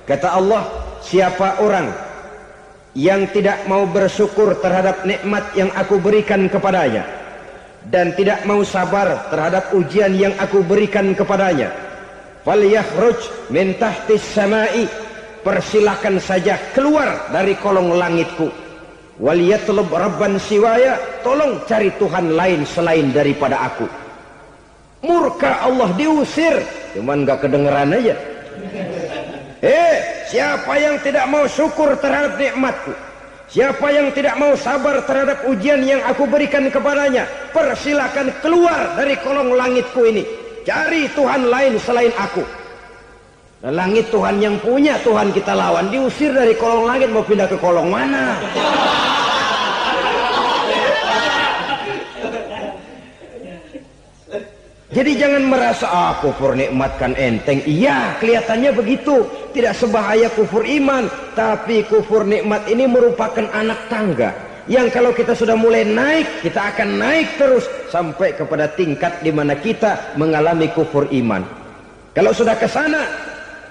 Kata Allah, siapa orang yang tidak mau bersyukur terhadap nikmat yang aku berikan kepadanya dan tidak mau sabar terhadap ujian yang aku berikan kepadanya, falyakhruj min tahtis samai, persilahkan saja keluar dari kolong langitku, waliyatlub rabban siwaya, tolong cari Tuhan lain selain daripada aku. Murka Allah, diusir, cuman gak kedengeran aja. Siapa yang tidak mau syukur terhadap nikmatku, siapa yang tidak mau sabar terhadap ujian yang aku berikan kepadanya, persilahkan keluar dari kolong langitku ini, cari Tuhan lain selain aku. Nah, langit Tuhan yang punya, Tuhan kita lawan, diusir dari kolong langit, mau pindah ke kolong mana? Jadi jangan merasa kufur nikmat kan enteng. Iya, kelihatannya begitu, tidak sebahaya kufur iman. Tapi kufur nikmat ini merupakan anak tangga yang kalau kita sudah mulai naik, kita akan naik terus sampai kepada tingkat di mana kita mengalami kufur iman. Kalau sudah ke sana,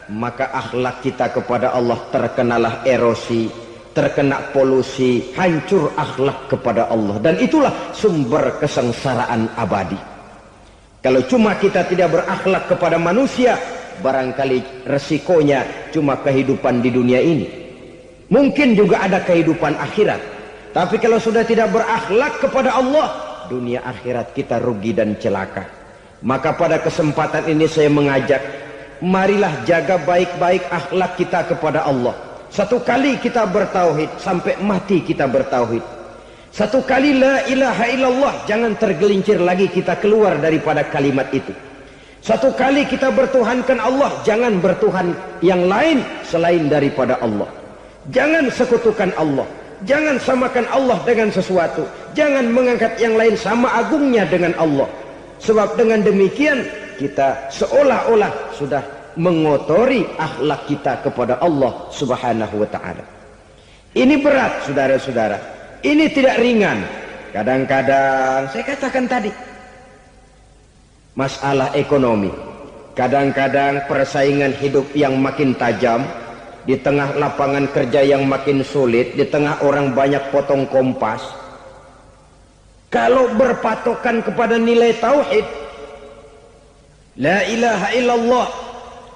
maka akhlak kita kepada Allah terkenalah erosi, terkena polusi, hancur akhlak kepada Allah, dan itulah sumber kesengsaraan abadi. Kalau cuma kita tidak berakhlak kepada manusia, barangkali resikonya cuma kehidupan di dunia ini. Mungkin juga ada kehidupan akhirat. Tapi kalau sudah tidak berakhlak kepada Allah, dunia akhirat kita rugi dan celaka. Maka pada kesempatan ini saya mengajak, marilah jaga baik-baik akhlak kita kepada Allah. Satu kali kita bertauhid, sampai mati kita bertauhid. Satu kali la ilaha illallah, jangan tergelincir lagi kita keluar daripada kalimat itu. Satu kali kita bertuhankan Allah, jangan bertuhan yang lain selain daripada Allah. Jangan sekutukan Allah, jangan samakan Allah dengan sesuatu, jangan mengangkat yang lain sama agungnya dengan Allah. Sebab dengan demikian kita seolah-olah sudah mengotori akhlak kita kepada Allah Subhanahu wa ta'ala. Ini berat, saudara-saudara. Ini tidak ringan. Kadang-kadang saya katakan tadi, masalah ekonomi, kadang-kadang persaingan hidup yang makin tajam, di tengah lapangan kerja yang makin sulit, di tengah orang banyak potong kompas. Kalau berpatokan kepada nilai tauhid, la ilaha illallah,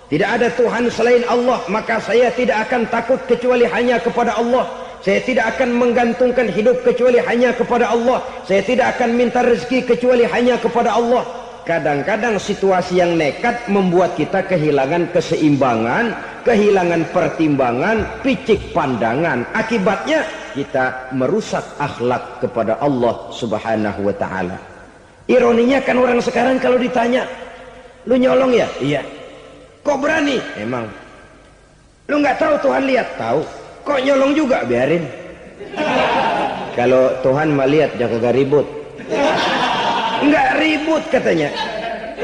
tidak ada Tuhan selain Allah, maka saya tidak akan takut kecuali hanya kepada Allah. Saya tidak akan menggantungkan hidup kecuali hanya kepada Allah. Saya tidak akan minta rezeki kecuali hanya kepada Allah. Kadang-kadang situasi yang nekat membuat kita kehilangan keseimbangan, kehilangan pertimbangan, picik pandangan. Akibatnya kita merusak akhlak kepada Allah Subhanahu wa ta'ala. Ironinya kan orang sekarang kalau ditanya, lu nyolong ya? Iya. Kok berani? Emang. Lu nggak tahu Tuhan lihat? Tahu. Kok nyolong juga? Biarin. Kalau Tuhan mah lihat, jangan ribut. Enggak ribut katanya.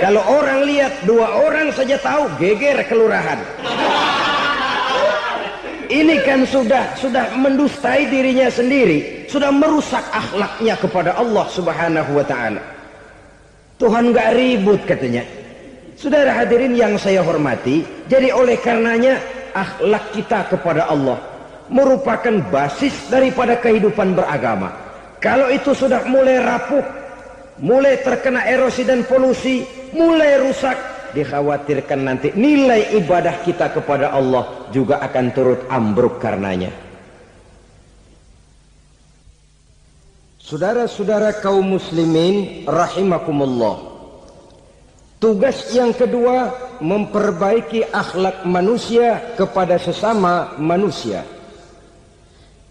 Kalau orang lihat, 2 orang saja tahu, geger kelurahan. Ini kan sudah mendustai dirinya sendiri, sudah merusak akhlaknya kepada Allah Subhanahu wa ta'ala. Tuhan enggak ribut katanya. Saudara hadirin yang saya hormati, jadi oleh karenanya akhlak kita kepada Allah merupakan basis daripada kehidupan beragama. Kalau itu sudah mulai rapuh, mulai terkena erosi dan polusi, mulai rusak, dikhawatirkan nanti nilai ibadah kita kepada Allah juga akan turut ambruk karenanya. Saudara-saudara kaum muslimin rahimakumullah. Tugas yang kedua, memperbaiki akhlak manusia kepada sesama manusia.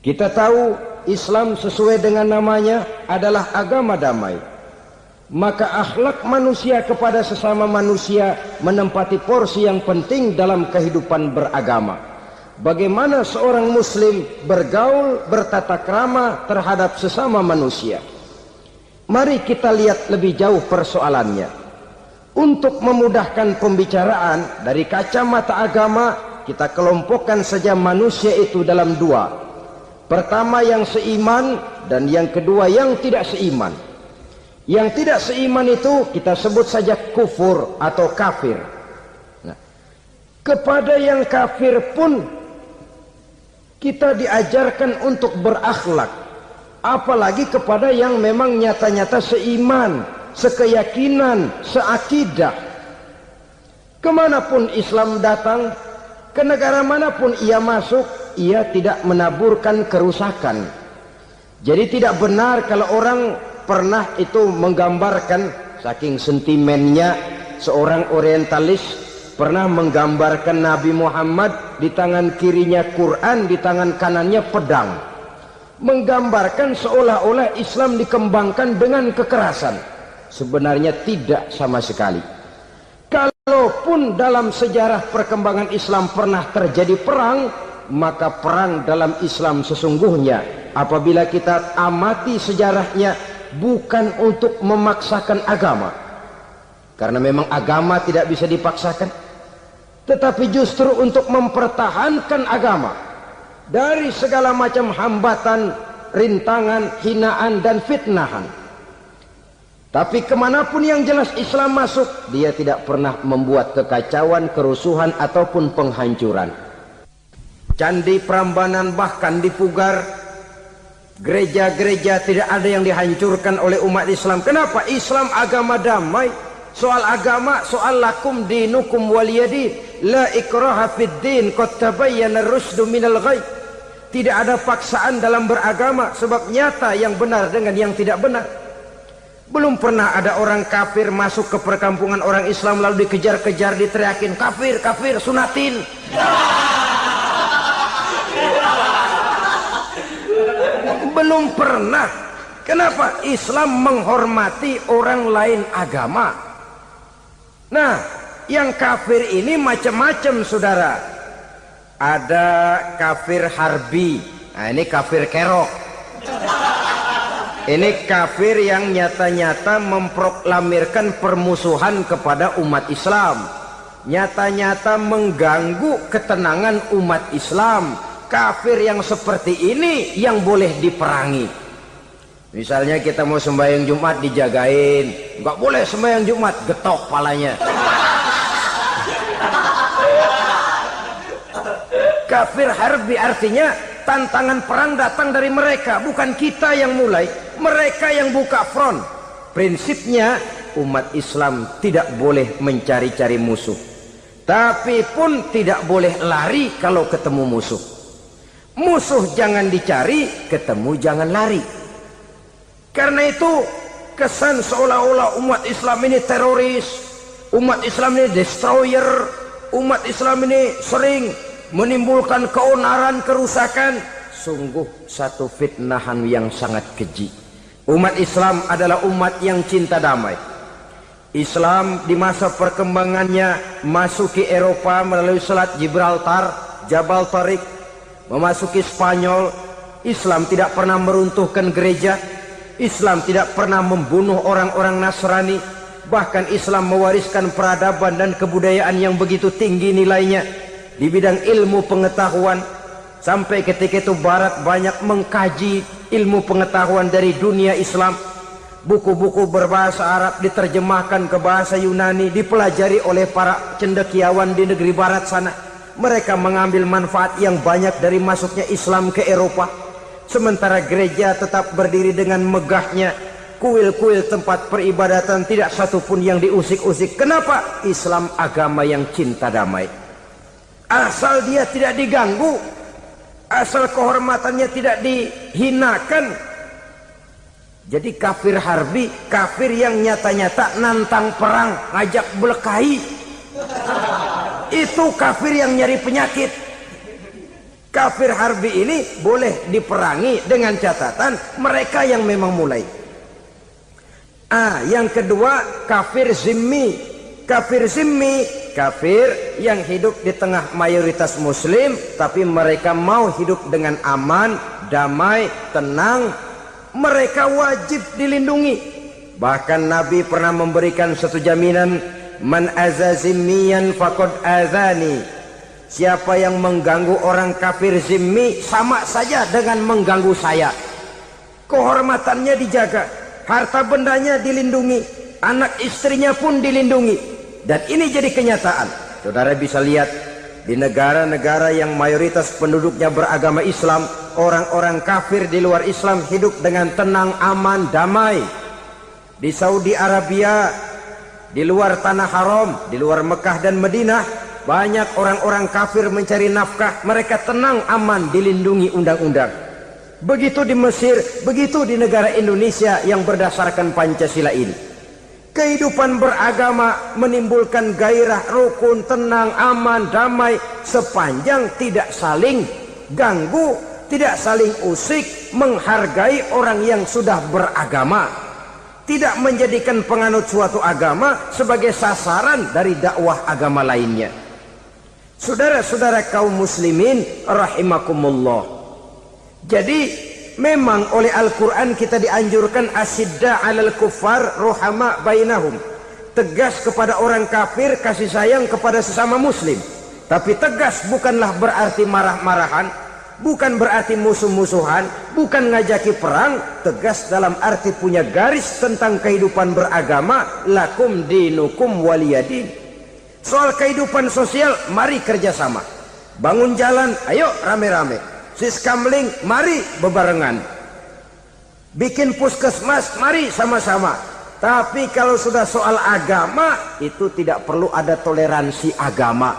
Kita tahu Islam sesuai dengan namanya adalah agama damai. Maka akhlak manusia kepada sesama manusia menempati porsi yang penting dalam kehidupan beragama. Bagaimana seorang muslim bergaul, bertata krama terhadap sesama manusia. Mari kita lihat lebih jauh persoalannya. Untuk memudahkan pembicaraan dari kacamata agama, kita kelompokkan saja manusia itu dalam dua. Pertama yang seiman dan yang kedua yang tidak seiman. Yang tidak seiman itu kita sebut saja kufur atau kafir. Nah, kepada yang kafir pun kita diajarkan untuk berakhlak, apalagi kepada yang memang nyata-nyata seiman, sekeyakinan, seakidah. Kemanapun Islam datang, ke negara manapun ia masuk, ia tidak menaburkan kerusakan. Jadi tidak benar kalau orang pernah itu menggambarkan, saking sentimennya seorang orientalis pernah menggambarkan Nabi Muhammad di tangan kirinya Quran, di tangan kanannya pedang. Menggambarkan seolah-olah Islam dikembangkan dengan kekerasan. Sebenarnya tidak sama sekali. Kalaupun dalam sejarah perkembangan Islam pernah terjadi perang, maka perang dalam Islam sesungguhnya, apabila kita amati sejarahnya, bukan untuk memaksakan agama. Karena memang agama tidak bisa dipaksakan. Tetapi justru untuk mempertahankan agama dari segala macam hambatan, rintangan, hinaan, dan fitnahan. Tapi kemanapun yang jelas Islam masuk, dia tidak pernah membuat kekacauan, kerusuhan, ataupun penghancuran. Candi Prambanan bahkan dipugar, gereja-gereja tidak ada yang dihancurkan oleh umat Islam. Kenapa? Islam agama damai. Soal agama, soal lakum dinukum waliyadin, la ikraha fid din, qad tabayyana ar-rusydu minal ghayy. Tidak ada paksaan dalam beragama, sebab nyata yang benar dengan yang tidak benar. Belum pernah ada orang kafir masuk ke perkampungan orang Islam lalu dikejar-kejar, diteriakin kafir, kafir, sunatin. Belum pernah. Kenapa? Islam menghormati orang lain agama. Nah, yang kafir ini macam-macam, saudara. Ada kafir harbi. Nah, ini kafir kerok. Ini kafir yang nyata-nyata memproklamirkan permusuhan kepada umat Islam. Nyata-nyata mengganggu ketenangan umat Islam. Kafir yang seperti ini yang boleh diperangi. Misalnya kita mau sembahyang Jumat dijagain, nggak boleh sembahyang Jumat, getok palanya. Kafir harbi artinya tantangan perang datang dari mereka, bukan kita yang mulai, mereka yang buka front. Prinsipnya umat Islam tidak boleh mencari-cari musuh, tapi pun tidak boleh lari kalau ketemu musuh. Musuh jangan dicari, ketemu jangan lari. Karena itu kesan seolah-olah umat Islam ini teroris, umat Islam ini destroyer, umat Islam ini sering menimbulkan keonaran, kerusakan. Sungguh satu fitnahan yang sangat keji. Umat Islam adalah umat yang cinta damai. Islam di masa perkembangannya masuki Eropa melalui Selat Gibraltar, Jabal Tariq, memasuki Spanyol. Islam tidak pernah meruntuhkan gereja. Islam tidak pernah membunuh orang-orang Nasrani. Bahkan Islam mewariskan peradaban dan kebudayaan yang begitu tinggi nilainya di bidang ilmu pengetahuan. Sampai ketika itu Barat banyak mengkaji ilmu pengetahuan dari dunia Islam. Buku-buku berbahasa Arab diterjemahkan ke bahasa Yunani, dipelajari oleh para cendekiawan di negeri Barat sana. Mereka mengambil manfaat yang banyak dari masuknya Islam ke Eropa. Sementara gereja tetap berdiri dengan megahnya. Kuil-kuil tempat peribadatan tidak satupun yang diusik-usik. Kenapa? Islam agama yang cinta damai. Asal dia tidak diganggu, asal kehormatannya tidak dihinakan, Jadi kafir harbi, kafir yang nyata-nyata nantang perang, ngajak berkelahi. Itu kafir yang nyari penyakit. Kafir harbi ini boleh diperangi dengan catatan mereka yang memang mulai. Yang kedua, kafir zimmi. Kafir zimmi, kafir yang hidup di tengah mayoritas muslim, tapi mereka mau hidup dengan aman, damai, tenang. Mereka wajib dilindungi. Bahkan Nabi pernah memberikan satu jaminan, man aza zimmiyan faqad azani. Siapa yang mengganggu orang kafir zimmi sama saja dengan mengganggu saya. Kehormatannya dijaga, harta bendanya dilindungi, anak istrinya pun dilindungi. Dan ini jadi kenyataan. Saudara bisa lihat di negara-negara yang mayoritas penduduknya beragama Islam, orang-orang kafir di luar Islam hidup dengan tenang, aman, damai. Di Saudi Arabia, di luar tanah haram, di luar Mekah dan Madinah, banyak orang-orang kafir mencari nafkah. Mereka tenang, aman, dilindungi undang-undang. Begitu di Mesir, begitu di negara Indonesia yang berdasarkan Pancasila ini. Kehidupan beragama menimbulkan gairah, rukun, tenang, aman, damai, sepanjang tidak saling ganggu, tidak saling usik, menghargai orang yang sudah beragama, tidak menjadikan penganut suatu agama sebagai sasaran dari dakwah agama lainnya. Saudara-saudara kaum muslimin rahimakumullah. Jadi memang oleh Al-Quran kita dianjurkan asyidda 'alal kuffar ruhama bainahum. Tegas kepada orang kafir, kasih sayang kepada sesama muslim. Tapi tegas bukanlah berarti marah-marahan, bukan berarti musuh-musuhan, bukan ngajaki perang. Tegas dalam arti punya garis tentang kehidupan beragama, lakum dinukum waliyadin. Soal kehidupan sosial, mari kerjasama. Bangun jalan, ayo rame-rame. Siskamling, mari bebarengan. Bikin puskesmas, mari sama-sama. Tapi kalau sudah soal agama, itu tidak perlu ada toleransi agama.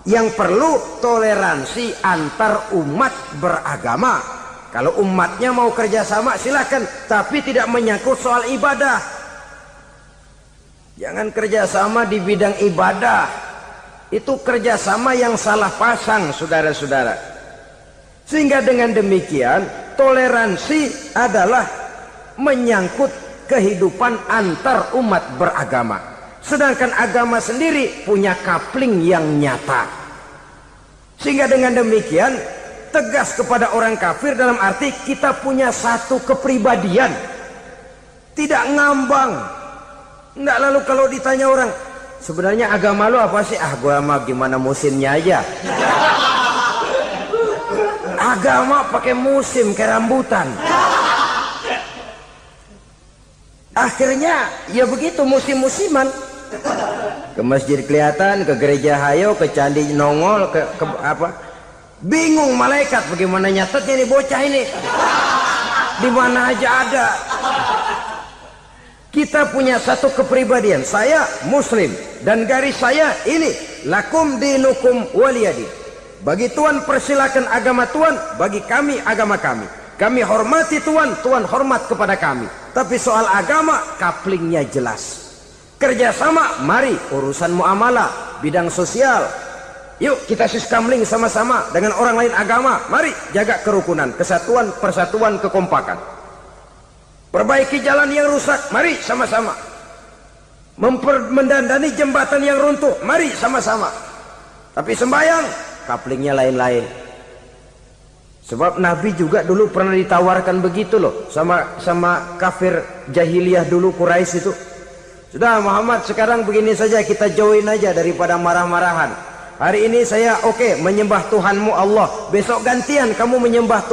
Yang perlu toleransi antar umat beragama. Kalau umatnya mau kerjasama silakan, tapi tidak menyangkut soal ibadah. Jangan kerjasama di bidang ibadah. Itu kerjasama yang salah pasang, saudara-saudara. Sehingga dengan demikian toleransi adalah menyangkut kehidupan antar umat beragama. Sedangkan agama sendiri punya kapling yang nyata. Sehingga dengan demikian tegas kepada orang kafir dalam arti kita punya satu kepribadian. Tidak ngambang. Nggak lalu kalau ditanya orang, sebenarnya agama lu apa sih? Gua mah gimana musimnya aja. Agama pakai musim kayak rambutan. Akhirnya ya begitu, musim-musiman. Ke masjid kelihatan, ke gereja hayo, ke candi nongol, ke apa? Bingung malaikat bagaimana nyatetnya nih bocah ini. Di mana aja ada. Kita punya satu kepribadian. Saya muslim dan garis saya ini, lakum dinukum waliyadin. Bagi Tuhan persilakan agama Tuhan, bagi kami agama kami. Kami hormati Tuhan, Tuhan hormat kepada kami. Tapi soal agama, kaplingnya jelas. Kerjasama, mari urusan muamalah, bidang sosial. Yuk kita siskamling sama-sama dengan orang lain agama. Mari jaga kerukunan, kesatuan, persatuan, kekompakan. Perbaiki jalan yang rusak, mari sama-sama. Mendandani jembatan yang runtuh, mari sama-sama. Tapi sembahyang, kaplingnya lain-lain. Sebab Nabi juga dulu pernah ditawarkan begitu loh sama kafir jahiliyah dulu, Quraisy itu. Sudah Muhammad, sekarang begini saja, kita join aja daripada marah-marahan. Hari ini saya oke menyembah Tuhanmu Allah, besok gantian kamu menyembah Tuhan